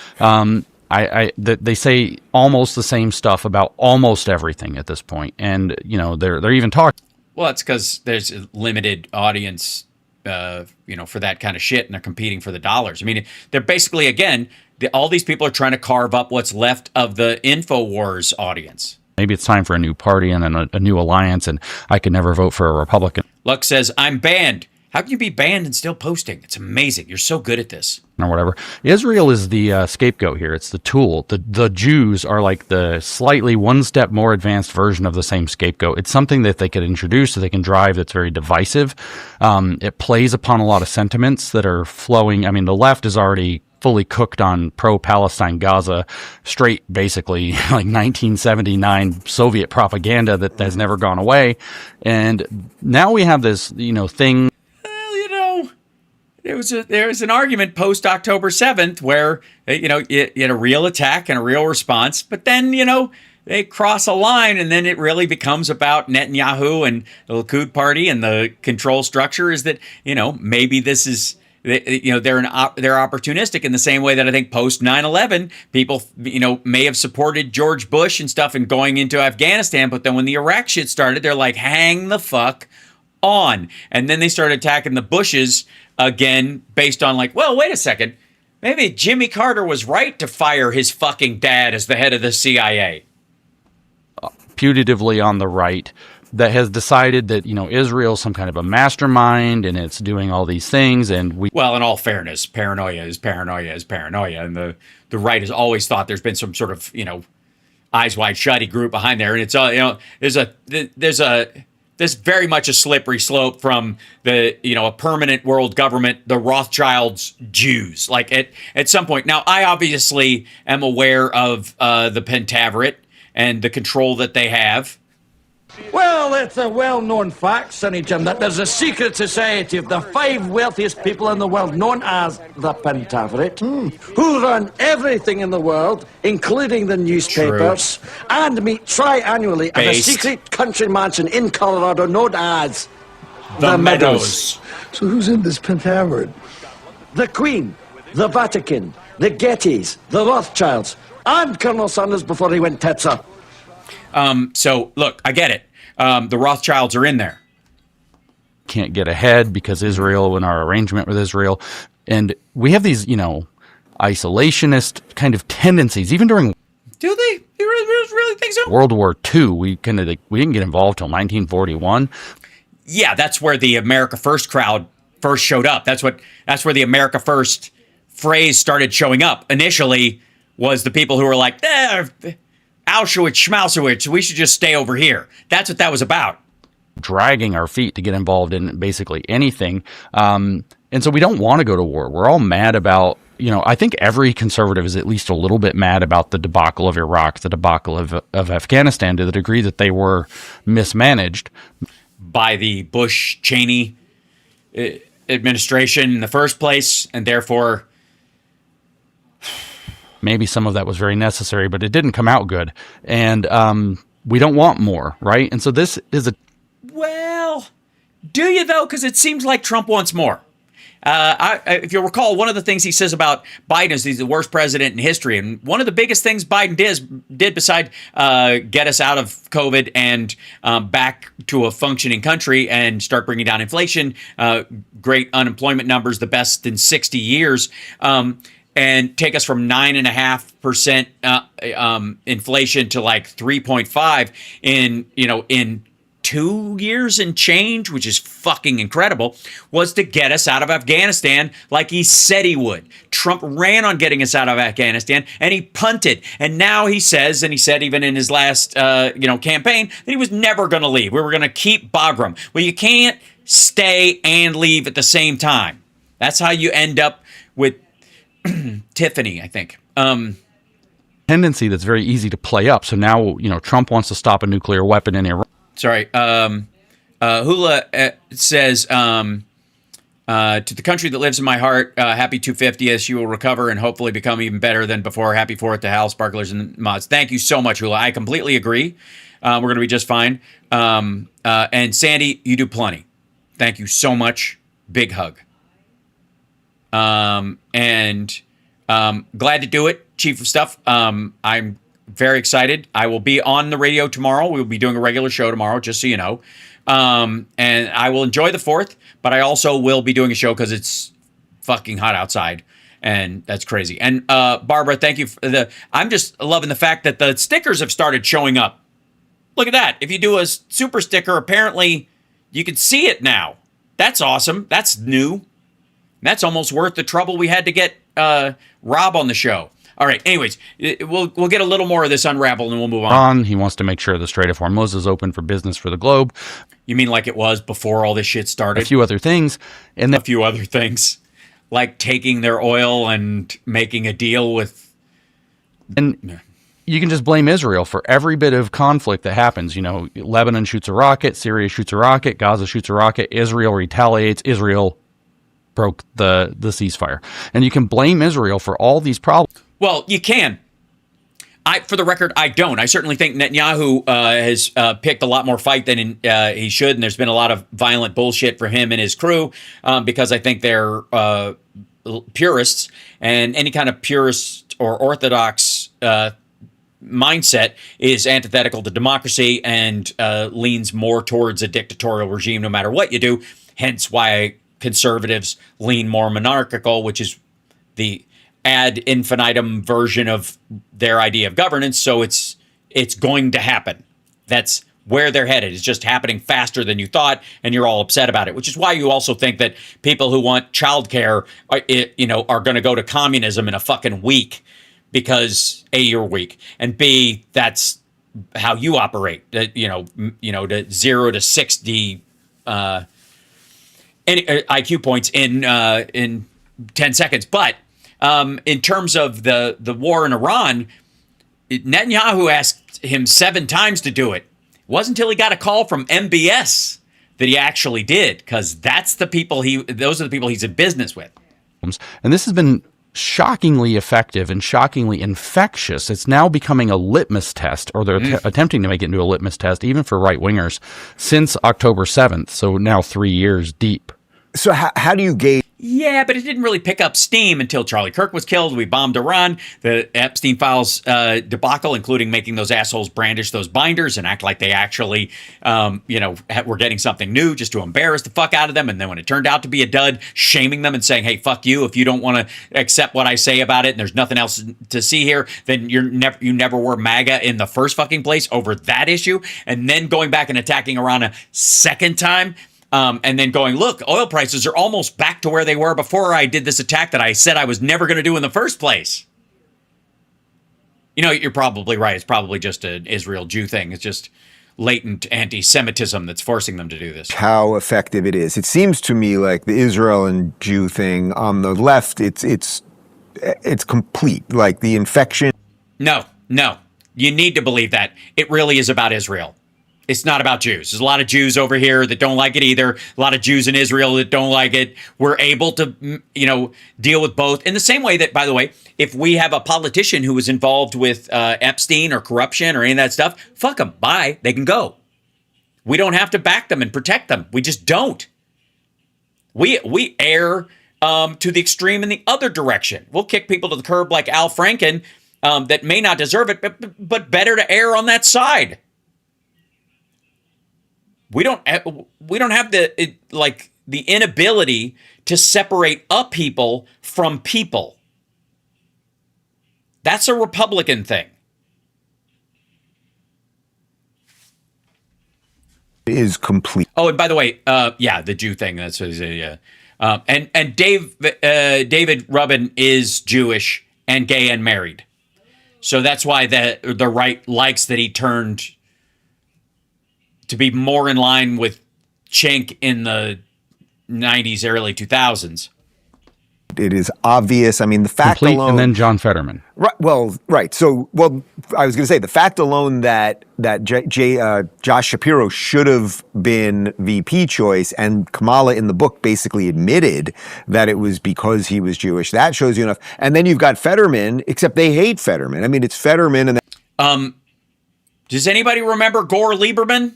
They say almost the same stuff about almost everything at this point. And, they're even talking. Well, it's because there's a limited audience, for that kind of shit, and they're competing for the dollars. I mean, they're basically, again, all these people are trying to carve up what's left of the InfoWars audience. Maybe it's time for a new party and then a new alliance, and I could never vote for a Republican. Luck says, I'm banned. How can you be banned and still posting? It's amazing. You're so good at this. Or whatever. Israel is the scapegoat here. It's the tool. The Jews are like the slightly one step more advanced version of the same scapegoat. It's something that they could introduce, that they can drive, that's very divisive. It plays upon a lot of sentiments that are flowing. I mean, the left is already fully cooked on pro-Palestine Gaza, straight basically like 1979 Soviet propaganda that has never gone away. And now we have this, thing. There was an argument post October 7th where, you had a real attack and a real response, but then, they cross a line and then it really becomes about Netanyahu and the Likud party and the control structure is that, maybe this is, they're opportunistic in the same way that I think post 9/11 people, may have supported George Bush and stuff and going into Afghanistan, but then when the Iraq shit started, they're like, hang the fuck on. And then they started attacking the Bushes again, based on like, well, wait a second. Maybe Jimmy Carter was right to fire his fucking dad as the head of the CIA. Putatively on the right that has decided that, Israel's some kind of a mastermind and it's doing all these things. And well, in all fairness, paranoia is paranoia is paranoia. And the right has always thought there's been some sort of, eyes wide shutty group behind there. And it's all, there's very much a slippery slope from the, a permanent world government, the Rothschilds, Jews. Like at some point. Now, I obviously am aware of the Pentaveret and the control that they have. Well, it's a well-known fact, Sonny Jim, that there's a secret society of the 5 wealthiest people in the world, known as the Pentaveret, who run everything in the world, including the newspapers, and meet tri-annually at a secret country mansion in Colorado known as The Meadows. So who's in this pentaverate? The Queen, the Vatican, the Gettys, the Rothschilds, and Colonel Sanders before he went tits up. So, look, I get it. The Rothschilds are in there. Can't get ahead because Israel and our arrangement with Israel. And we have these, isolationist kind of tendencies, even during Do they? You really think so? World War II. We didn't get involved till 1941. Yeah, that's where the America First crowd first showed up. That's where the America First phrase started showing up. Initially was the people who were like, Auschwitz, Schmausewitz, we should just stay over here. That's what that was about. Dragging our feet to get involved in basically anything. And so we don't want to go to war. We're all mad about, I think every conservative is at least a little bit mad about the debacle of Iraq, the debacle of Afghanistan, to the degree that they were mismanaged by the Bush-Cheney administration in the first place, and therefore maybe some of that was very necessary, but it didn't come out good. And we don't want more, right? And so this is Well, do you though? Because it seems like Trump wants more. If you'll recall, one of the things he says about Biden is he's the worst president in history. And one of the biggest things Biden did besides get us out of COVID and back to a functioning country and start bringing down inflation, great unemployment numbers, the best in 60 years, and take us from 9.5% inflation to like 3.5 in 2 years and change, which is fucking incredible, was to get us out of Afghanistan like he said he would. Trump ran on getting us out of Afghanistan and he punted. And now he says, and he said even in his last campaign, that he was never going to leave. We were going to keep Bagram. Well, you can't stay and leave at the same time. That's how you end up with Tiffany, I think. Tendency that's very easy to play up. So now, Trump wants to stop a nuclear weapon in Iran. Sorry. Hula says, to the country that lives in my heart, happy 250th. You will recover and hopefully become even better than before. Happy 4th to Hal, Sparklers, and Mods. Thank you so much, Hula. I completely agree. We're going to be just fine. And Sandy, you do plenty. Thank you so much. Big hug. And glad to do it, Chief of Stuff. I'm very excited. I will be on the radio tomorrow. We'll be doing a regular show tomorrow, just so you know. And I will enjoy the 4th, but I also will be doing a show because it's fucking hot outside. And that's crazy. And Barbara, thank you for I'm just loving the fact that the stickers have started showing up. Look at that. If you do a super sticker, apparently you can see it now. That's awesome. That's new. That's almost worth the trouble we had to get Rob on the show. All right. Anyways, we'll get a little more of this unraveled and we'll move on. He wants to make sure the Strait of Hormuz is open for business for the globe. You mean like it was before all this shit started? A few other things. And a few other things. Like taking their oil and making a deal with... And you can just blame Israel for every bit of conflict that happens. Lebanon shoots a rocket, Syria shoots a rocket, Gaza shoots a rocket, Israel retaliates, Israel broke the ceasefire. And you can blame Israel for all these problems. Well, you can. For the record, I don't. I certainly think Netanyahu has picked a lot more fight than he should, and there's been a lot of violent bullshit for him and his crew because I think they're purists, and any kind of purist or orthodox mindset is antithetical to democracy and leans more towards a dictatorial regime no matter what you do, hence why conservatives lean more monarchical, which is the ad infinitum version of their idea of governance. So it's going to happen. That's where they're headed. It's just happening faster than you thought, and you're all upset about it, which is why you also think that people who want childcare are going to go to communism in a fucking week because A, you're weak, and B, that's how you operate. To 0 to 60 IQ points in 10 seconds. But in terms of the war in Iran, Netanyahu asked him 7 times to do it. It wasn't until he got a call from MBS that he actually did, because those are the people he's in business with. And this has been shockingly effective and shockingly infectious. It's now becoming a litmus test, or they're attempting to make it into a litmus test, even for right-wingers, since October 7th. So now 3 years deep. So how do you gauge? Yeah, but it didn't really pick up steam until Charlie Kirk was killed. We bombed Iran. The Epstein files debacle, including making those assholes brandish those binders and act like they actually, were getting something new just to embarrass the fuck out of them. And then when it turned out to be a dud, shaming them and saying, hey, fuck you. If you don't want to accept what I say about it and there's nothing else to see here, then you never were MAGA in the first fucking place over that issue. And then going back and attacking Iran a second time. And then going, look, oil prices are almost back to where they were before I did this attack that I said I was never going to do in the first place. You know, you're probably right. It's probably just an Israel-Jew thing. It's just latent anti-Semitism that's forcing them to do this. How effective it is. It seems to me like the Israel and Jew thing on the left, it's complete. Like the infection. No. You need to believe that. It really is about Israel. It's not about Jews. There's a lot of Jews over here that don't like it either. A lot of Jews in Israel that don't like it. We're able to, deal with both. In the same way that, by the way, if we have a politician who was involved with Epstein or corruption or any of that stuff, fuck them. Bye. They can go. We don't have to back them and protect them. We just don't. We err to the extreme in the other direction. We'll kick people to the curb like Al Franken that may not deserve it, but better to err on that side. We don't have the inability to separate up people from people. That's a Republican thing. It is complete. Oh, and by the way, the Jew thing. That's and David Rubin is Jewish and gay and married, so that's why the right likes that he turned to be more in line with Cenk in the 90s, early 2000s. It is obvious. I mean, the fact alone. And then John Fetterman. Right. Well, right. So, I was going to say the fact alone that Josh Shapiro should have been VP choice, and Kamala in the book basically admitted that it was because he was Jewish. That shows you enough. And then you've got Fetterman, except they hate Fetterman. I mean, it's Fetterman and. Does anybody remember Gore Lieberman?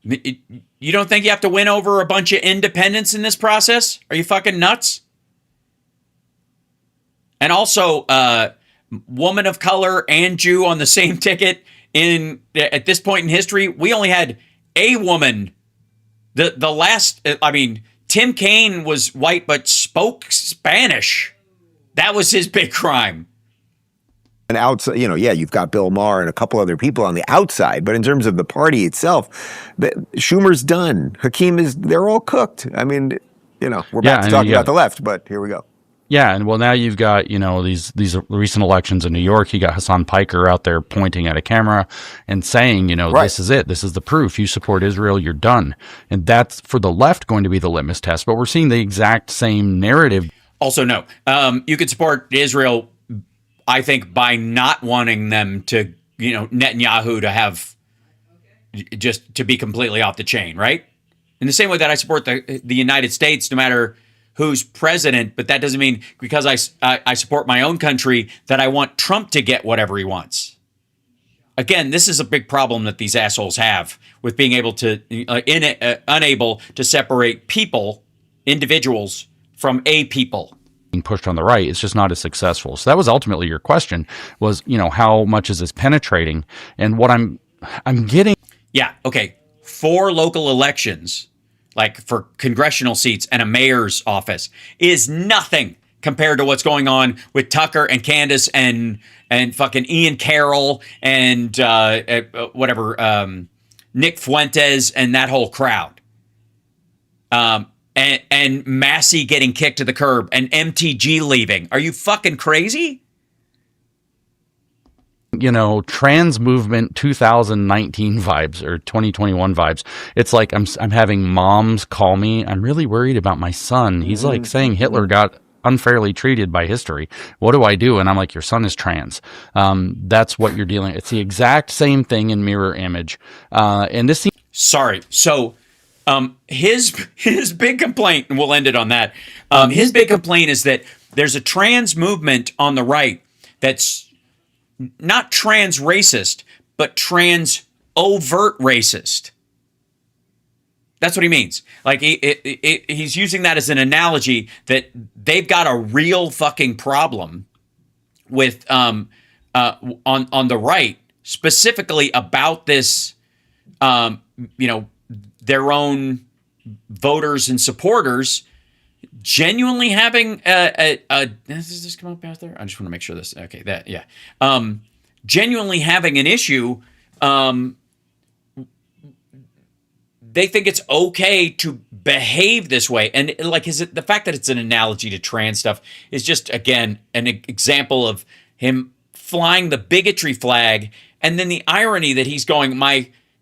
You don't think you have to win over a bunch of independents in this process? Are you fucking nuts? And also, woman of color and Jew on the same ticket at this point in history. We only had a woman. The last, Tim Kaine was white but spoke Spanish. That was his big crime. And outside, you've got Bill Maher and a couple other people on the outside, but in terms of the party itself, Schumer's done. They're all cooked. I mean, we're back to talking about the left, but here we go. Yeah, and now you've got, these recent elections in New York. You got Hassan Piker out there pointing at a camera and saying, right. This is it. This is the proof. You support Israel, you're done. And that's, for the left, going to be the litmus test. But we're seeing the exact same narrative. Also, no. You could support Israel, I think, by not wanting them to, Netanyahu to have just to be completely off the chain, right? In the same way that I support the United States, no matter who's president, but that doesn't mean because I support my own country that I want Trump to get whatever he wants. Again, this is a big problem that these assholes have with being able to, unable to separate individuals from a people. Being pushed on the right, it's just not as successful. So that was ultimately your question, was, how much is this penetrating? And what I'm getting. Yeah, okay. 4 local elections, like for congressional seats and a mayor's office, is nothing compared to what's going on with Tucker and Candace and fucking Ian Carroll and Nick Fuentes and that whole crowd. And Massey getting kicked to the curb and MTG leaving. Are you fucking crazy? Trans movement 2019 vibes or 2021 vibes. It's like I'm having moms call me. I'm really worried about my son. He's like saying Hitler got unfairly treated by history. What do I do? And I'm like, your son is trans. That's what you're dealing with. It's the exact same thing in mirror image. And this. Sorry. So, His big complaint, and we'll end it on that. His big complaint is that there's a trans movement on the right that's not trans racist, but trans overt racist. That's what he means. Like he's using that as an analogy that they've got a real fucking problem with on the right, specifically about this, their own voters and supporters genuinely having does this come up out there? I just want to make sure this. Okay, that yeah. Genuinely having an issue. They think it's okay to behave this way. And like, is it the fact that it's an analogy to trans stuff is just, again, an example of him flying the bigotry flag. And then the irony that he's going,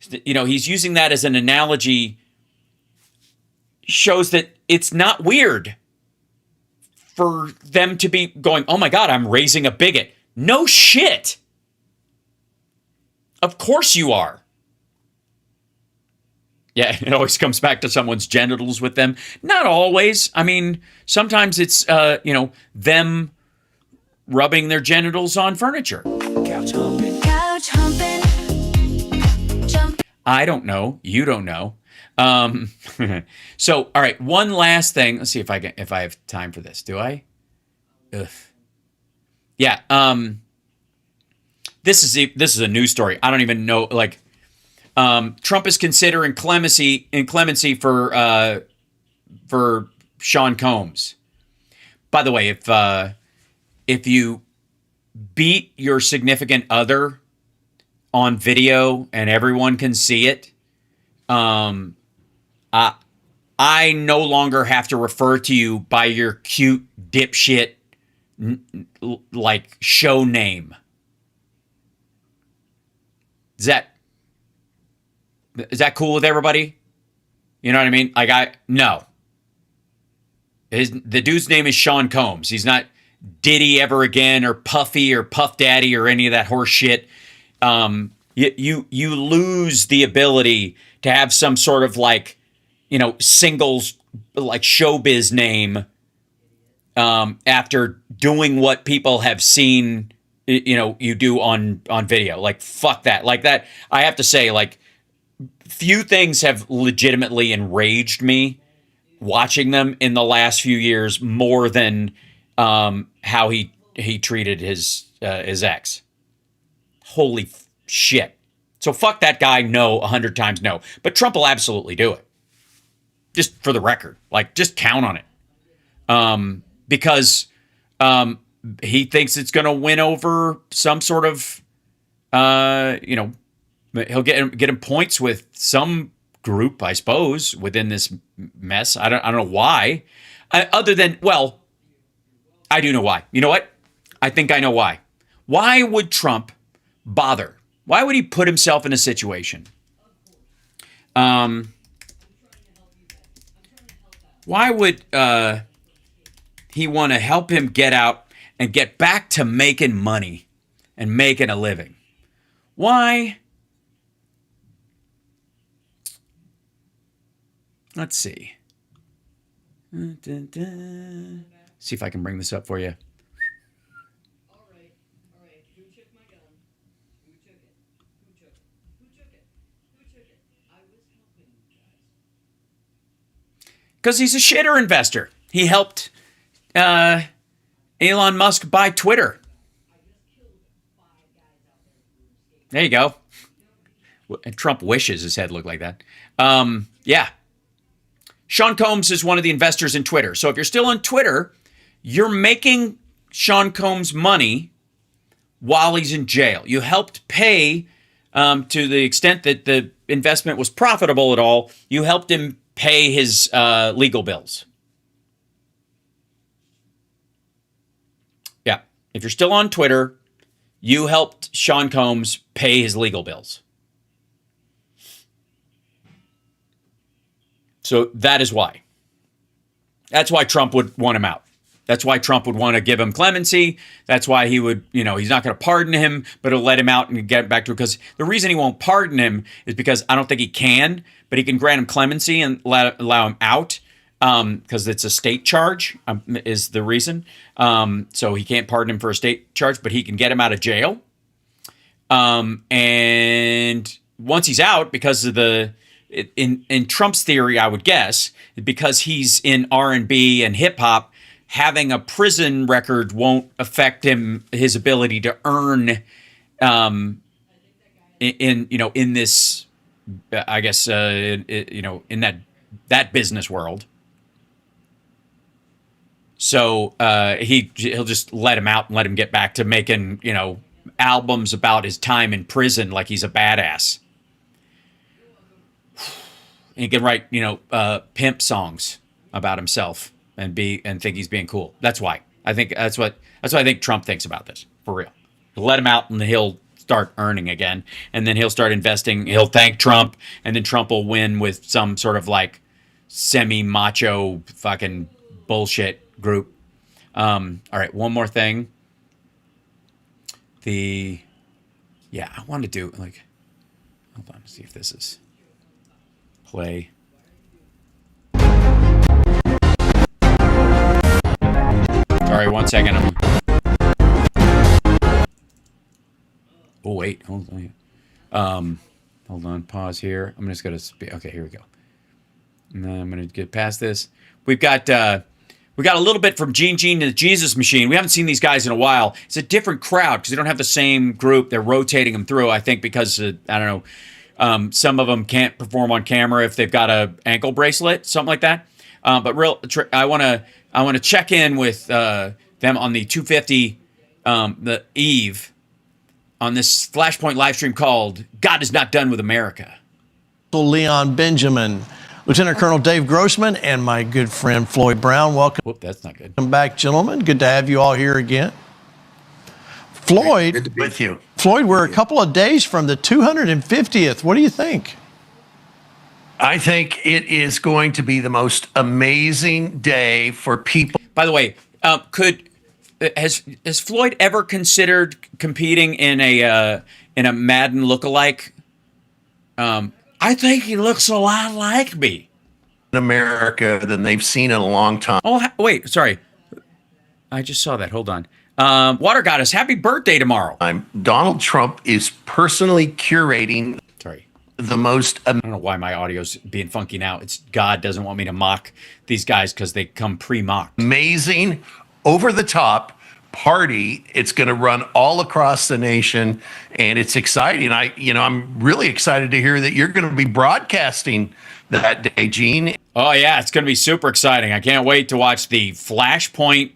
he's using that as an analogy shows that it's not weird for them to be going, oh my God, I'm raising a bigot. No shit. Of course you are. Yeah, it always comes back to someone's genitals with them. Not always. I mean, sometimes it's, them rubbing their genitals on furniture. Couch humping. Couch humping. Jump. I don't know. You don't know. So, all right, one last thing. Let's see if I have time for this. Do I? Ugh. Yeah. This is a news story. I don't even know, like, Trump is considering clemency for Sean Combs. By the way, if you beat your significant other on video and everyone can see it, I no longer have to refer to you by your cute dipshit like show name. Is that cool with everybody? You know what I mean? Like no. The dude's name is Sean Combs. He's not Diddy ever again or Puffy or Puff Daddy or any of that horse shit. You lose the ability to have some sort of like, singles like showbiz name after doing what people have seen, you do on video. Like, fuck that. Like that, I have to say, like, few things have legitimately enraged me watching them in the last few years more than how he treated his ex. Holy shit. So fuck that guy, no, 100 times no. But Trump will absolutely do it. Just for the record. Like, just count on it. Because he thinks it's going to win over some sort of, he'll get him points with some group, I suppose, within this mess. I don't know why. Other than, well, I do know why. You know what? I think I know why. Why would Trump bother? Why would he put himself in a situation? Why would he want to help him get out and get back to making money and making a living? Why? Let's see. See if I can bring this up for you. All right. Who took my gun? Who took it? Who took it? I was helping you guys. Because he's a shitter investor. He helped Elon Musk buy Twitter. There you go. And Trump wishes his head looked like that. Yeah. Sean Combs is one of the investors in Twitter. So if you're still on Twitter, you're making Sean Combs money while he's in jail. You helped pay, to the extent that the investment was profitable at all, you helped him pay his legal bills. Yeah. If you're still on Twitter, you helped Sean Combs pay his legal bills. So that is why. That's why Trump would want him out. That's why Trump would want to give him clemency. That's why he would, he's not going to pardon him, but he'll let him out and get back to it. Because the reason he won't pardon him is because I don't think he can, but he can grant him clemency and allow him out because it's a state charge is the reason. So he can't pardon him for a state charge, but he can get him out of jail. And once he's out, because of in Trump's theory, I would guess, because he's in R&B and hip hop, having a prison record won't affect his ability to earn in this, I guess, in that business world. So he'll just let him out and let him get back to making, albums about his time in prison like he's a badass. And he can write, pimp songs about himself and think he's being cool. That's why. That's what I think Trump thinks about this, for real. Let him out and he'll start earning again. And then he'll start investing. He'll thank Trump, and then Trump will win with some sort of like semi-macho fucking bullshit group. All right, one more thing. I want to do hold on, see if this is play. Sorry, 1 second. Oh wait, hold on, pause here. I'm just gonna okay, here we go. And then I'm gonna get past this. We got a little bit from Gene and the Jesus Machine. We haven't seen these guys in a while. It's a different crowd because they don't have the same group. They're rotating them through, I think, because, I don't know, some of them can't perform on camera if they've got a ankle bracelet, something like that. But I want to check in with them on the 250, the Eve, on this Flashpoint live stream called God is Not Done with America. Leon Benjamin, Lieutenant Colonel Dave Grossman, and my good friend Floyd Brown. Welcome. Whoop, that's not good. Welcome back, gentlemen. Good to have you all here again. Floyd, good to be with you. Floyd, we're a couple of days from the 250th. What do you think? I think it is going to be the most amazing day for people. By the way, has Floyd ever considered competing in a Madden lookalike? I think he looks a lot like me. In America than they've seen in a long time. Oh, wait, sorry. I just saw that. Hold on. Water Goddess, happy birthday tomorrow. Donald Trump is personally curating. Sorry. The most. I don't know why my audio's being funky now. It's God doesn't want me to mock these guys because they come pre-mocked. Amazing, over the top party. It's going to run all across the nation, and it's exciting. I'm really excited to hear that you're going to be broadcasting that day, Gene. Oh yeah, it's going to be super exciting. I can't wait to watch the Flashpoint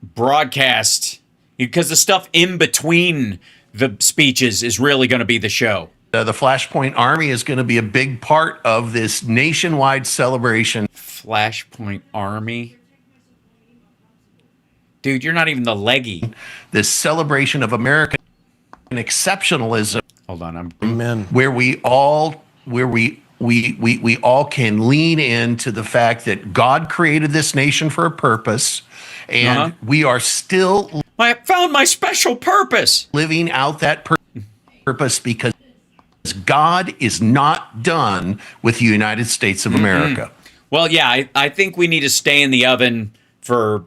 broadcast because the stuff in between the speeches is really going to be the show. The Flashpoint Army is going to be a big part of this nationwide celebration. Flashpoint Army? Dude, you're not even the leggy. This celebration of American exceptionalism. Hold on, Amen. Where we all can lean into the fact that God created this nation for a purpose, and we are still. I found my special purpose. Living out that purpose because God is not done with the United States of America. Well, yeah, I think we need to stay in the oven for.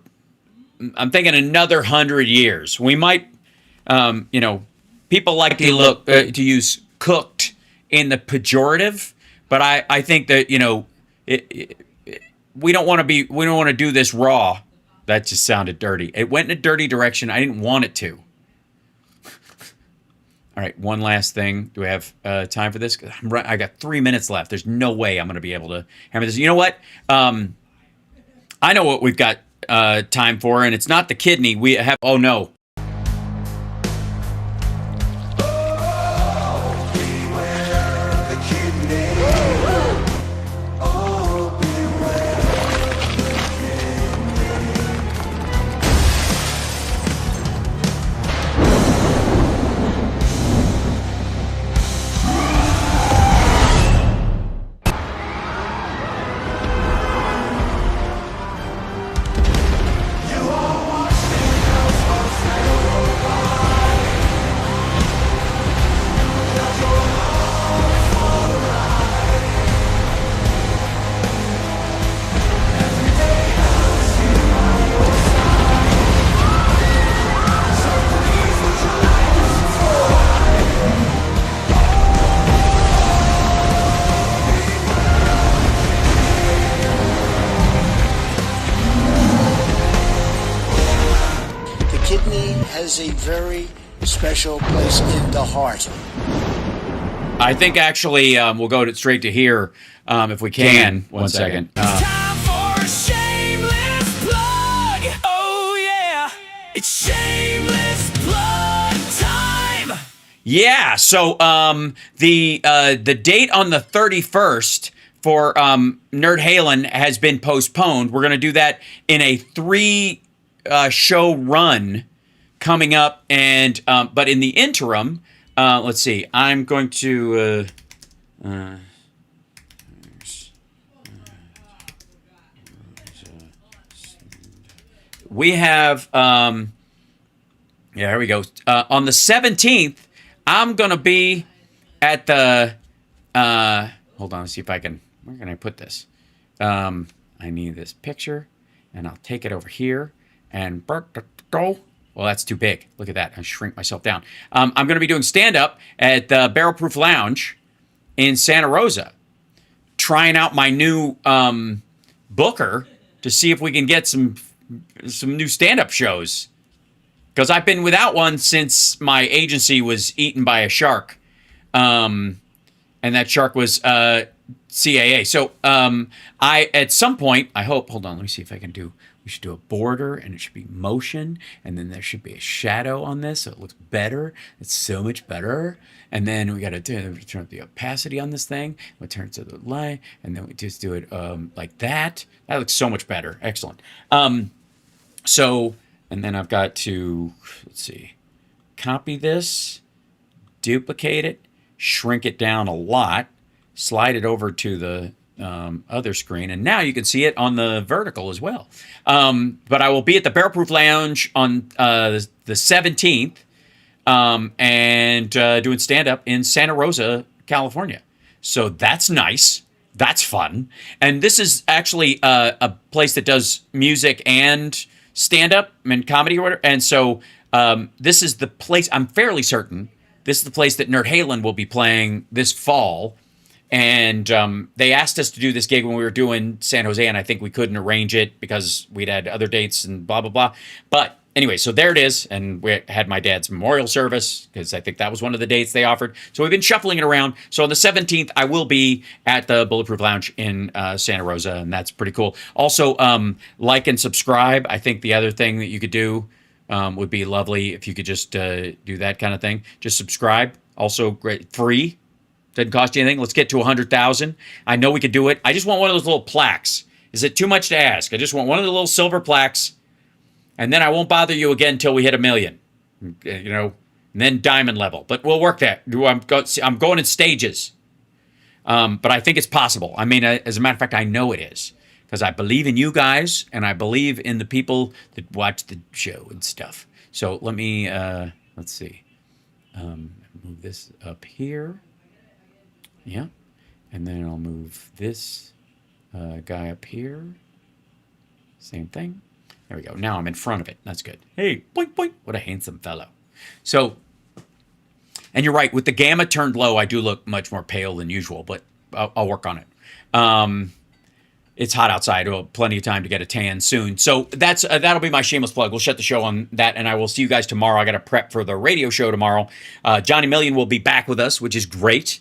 I'm thinking another 100 years. We might, people like to use cooked in the pejorative, but I think that we don't want to do this raw. That just sounded dirty. It went in a dirty direction. I didn't want it to. All right, one last thing. Do we have time for this? I got 3 minutes left. There's no way I'm going to be able to hammer this. You know what? I know what we've got time for, and it's not the kidney. We have. Oh no. has a very special place in the heart. I think actually we'll go straight to here if we can. One second. Time for a shameless plug. Oh yeah, it's shameless plug time. Yeah. So the date on the 31st for Nerd Halen has been postponed. We're gonna do that in a 3 show run coming up, and but in the interim. Let's see. I'm going to. We have. Yeah, here we go. On the 17th, I'm gonna be at the. Hold on. Let's see if I can. Where can I put this? I need this picture, and I'll take it over here and go. Well, that's too big. Look at that. I shrink myself down. I'm going to be doing stand-up at the Barrel Proof Lounge in Santa Rosa, trying out my new booker to see if we can get some new stand-up shows. Because I've been without one since my agency was eaten by a shark. And that shark was CAA. So I, at some point, I hope, hold on, let me see if I can do, we should do a border, and it should be motion, and then there should be a shadow on this so it looks better. It's so much better. And then we got to turn up the opacity on this thing. We turn it to the light, and then we just do it like that. That looks so much better. Excellent. So, and then I've got to, let's see, copy this, duplicate it, shrink it down a lot, slide it over to the other screen, and now you can see it on the vertical as well. But I will be at the Barrel Proof Lounge on the 17th and doing stand-up in Santa Rosa, California. So that's nice. That's fun. And this is actually a place that does music and stand-up and comedy or whatever. And so this is the place, I'm fairly certain, this is the place that Nerd Halen will be playing this fall. And they asked us to do this gig when we were doing San Jose, and I think we couldn't arrange it because we'd had other dates and blah, blah, blah. But anyway, so there it is. And we had my dad's memorial service because I think that was one of the dates they offered. So we've been shuffling it around. So on the 17th, I will be at the Bulletproof Lounge in Santa Rosa, and that's pretty cool. Also, like and subscribe. I think the other thing that you could do would be lovely if you could just do that kind of thing. Just subscribe. Also, great, free. Doesn't cost you anything. Let's get to 100,000. I know we could do it. I just want one of those little plaques. Is it too much to ask? I just want one of the little silver plaques, and then I won't bother you again until we hit 1 million. You know, and then diamond level. But we'll work that. I'm going in stages. But I think it's possible. I mean, as a matter of fact, I know it is. Because I believe in you guys, and I believe in the people that watch the show and stuff. So let me, let's see. Move this up here. Yeah. And then I'll move this guy up here. Same thing. There we go. Now I'm in front of it. That's good. Hey, boink, boink. What a handsome fellow. So, and you're right. With the gamma turned low, I do look much more pale than usual, but I'll work on it. It's hot outside. We'll have plenty of time to get a tan soon. So that's that'll be my shameless plug. We'll shut the show on that, and I will see you guys tomorrow. I got to prep for the radio show tomorrow. Johnny Million will be back with us, which is great.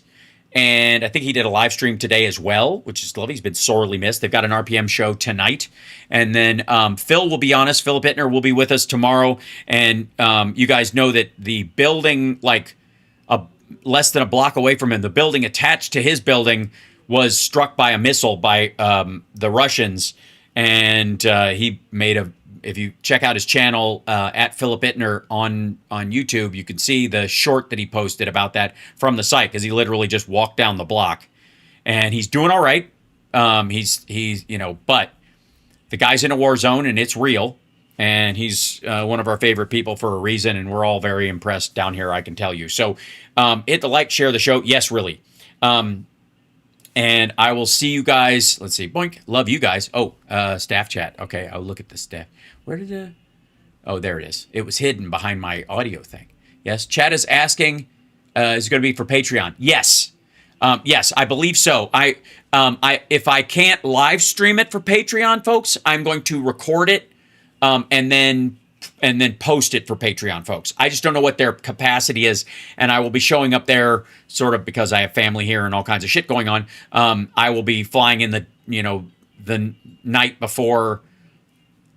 And I think he did a live stream today as well, which is lovely. He's been sorely missed. They've got an RPM show tonight. And then Phil will be on us. Philip Bittner will be with us tomorrow. And you guys know that the building, like less than a block away from him, the building attached to his building was struck by a missile by the Russians. And he made if you check out his channel at Philip Bittner on YouTube, you can see the short that he posted about that from the site, because he literally just walked down the block, and he's doing all right. He's but the guy's in a war zone, and it's real, and he's one of our favorite people for a reason, and we're all very impressed down here, I can tell you. So hit the like, share the show. Yes, really. And I will see you guys. Let's see. Boink. Love you guys. Oh, staff chat. Okay, I'll look at the staff. Where did it? Oh, there it is. It was hidden behind my audio thing. Yes. Chat is asking, is it going to be for Patreon? Yes. Yes, I believe so. If I can't live stream it for Patreon, folks, I'm going to record it and then post it for Patreon folks. I just don't know what their capacity is, and I will be showing up there sort of because I have family here and all kinds of shit going on. I will be flying in the night before,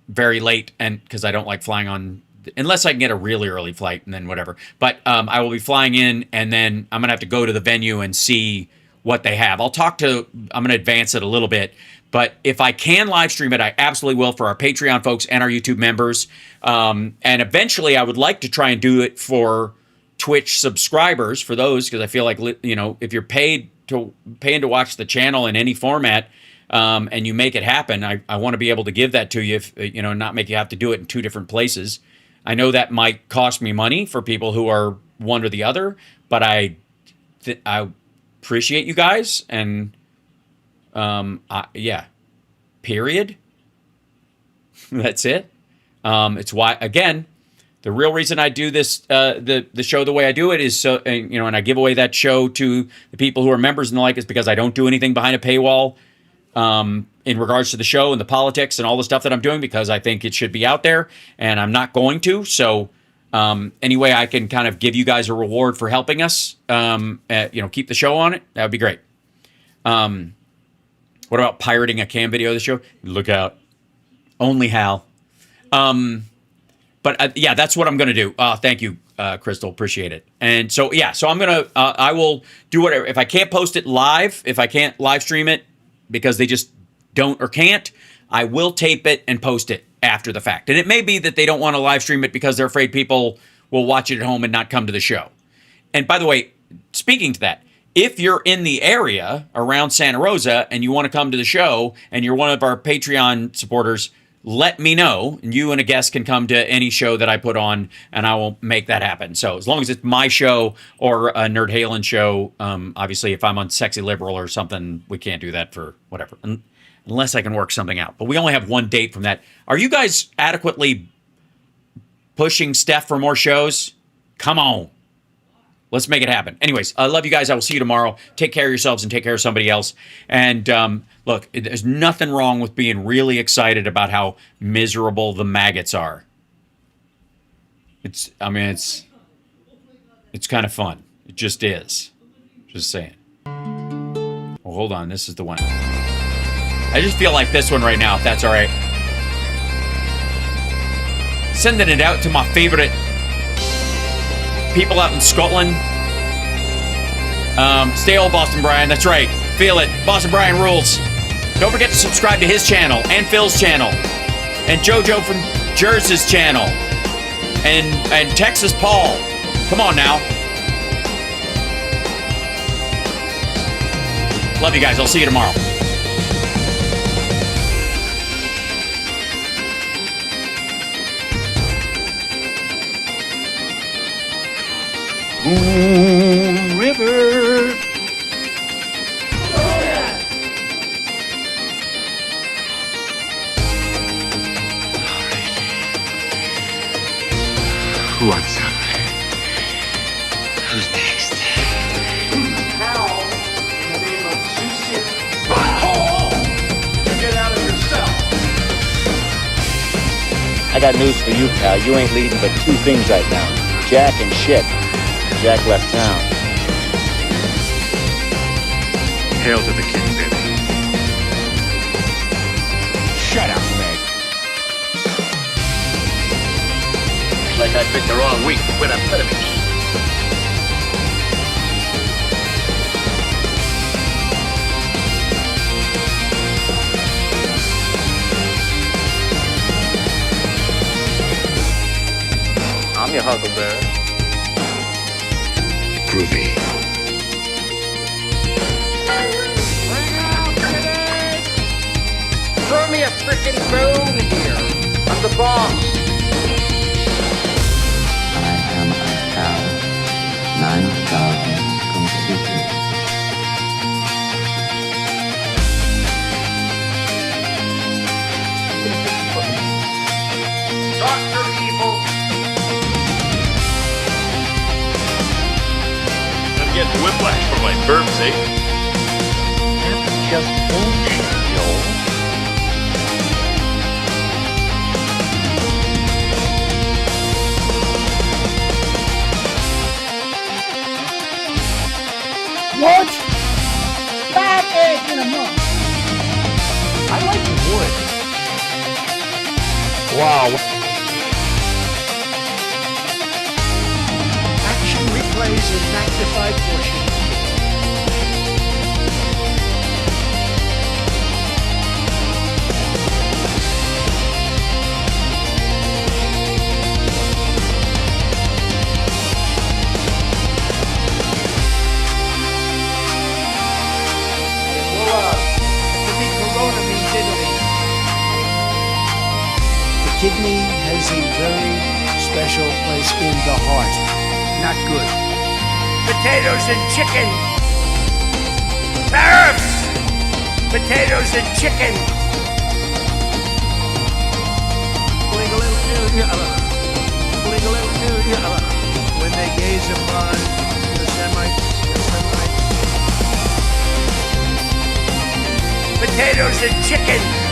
very late, and because I don't like flying on unless I can get a really early flight and then whatever. But I will be flying in, and then I'm gonna have to go to the venue and see what they have. I'm gonna advance it a little bit. But if I can live stream it, I absolutely will for our Patreon folks and our YouTube members. And eventually I would like to try and do it for Twitch subscribers, for those, because I feel like, if you're paying to watch the channel in any format, and you make it happen, I want to be able to give that to you, not make you have to do it in two different places. I know that might cost me money for people who are one or the other, but I appreciate you guys, and period. That's it. It's why, again, the real reason I do this, the show the way I do it is so, and I give away that show to the people who are members and the like, is because I don't do anything behind a paywall in regards to the show and the politics and all the stuff that I'm doing, because I think it should be out there, and I'm not going to. So any way I can kind of give you guys a reward for helping us, keep the show on it, that would be great. What about pirating a cam video of the show? Look out. Only Hal. But that's what I'm going to do. Thank you, Crystal. Appreciate it. And so, so I'm going to, I will do whatever. If I can't post it live, if I can't live stream it because they just don't or can't, I will tape it and post it after the fact. And it may be that they don't want to live stream it because they're afraid people will watch it at home and not come to the show. And by the way, speaking to that, if you're in the area around Santa Rosa and you want to come to the show and you're one of our Patreon supporters, let me know, and you and a guest can come to any show that I put on, and I will make that happen. So as long as it's my show or a Nerd Halen show, obviously if I'm on Sexy Liberal or something, we can't do that for whatever, unless I can work something out. But we only have one date from that. Are you guys adequately pushing Steph for more shows? Come on. Let's make it happen. Anyways, I love you guys. I will see you tomorrow. Take care of yourselves and take care of somebody else. And look, there's nothing wrong with being really excited about how miserable the maggots are. It's kind of fun. It just is. Just saying. Well, hold on. This is the one. I just feel like this one right now, if that's all right. Sending it out to my favorite people out in Scotland. Stay old, Boston Brian. That's right. Feel it. Boston Brian rules. Don't forget to subscribe to his channel and Phil's channel and JoJo from Jersey's channel and Texas Paul. Come on now. Love you guys. I'll see you tomorrow. Moon River. What's up? Who's next? Now, in the name of Zeus, you get out of yourself. I got news for you, pal. You ain't leading but two things right now. Jack and shit. Jack left town. Hail to the king, baby. Shut up, Meg. Like I picked the wrong week to quit amphetamines. I'm your huckleberry. Groovy. Throw me a frickin' bone here. I'm the boss. I am a cow. 9,000 completely. Dr. Evil. I'm getting whiplash for my burps, eh? That's just bullshit, Joel. Wow. Action replays in magnified portion. The kidney has a very special place in the heart. Not good. Potatoes and chicken. Tariffs! Potatoes and chicken. When they gaze upon the Semites, Potatoes and chicken.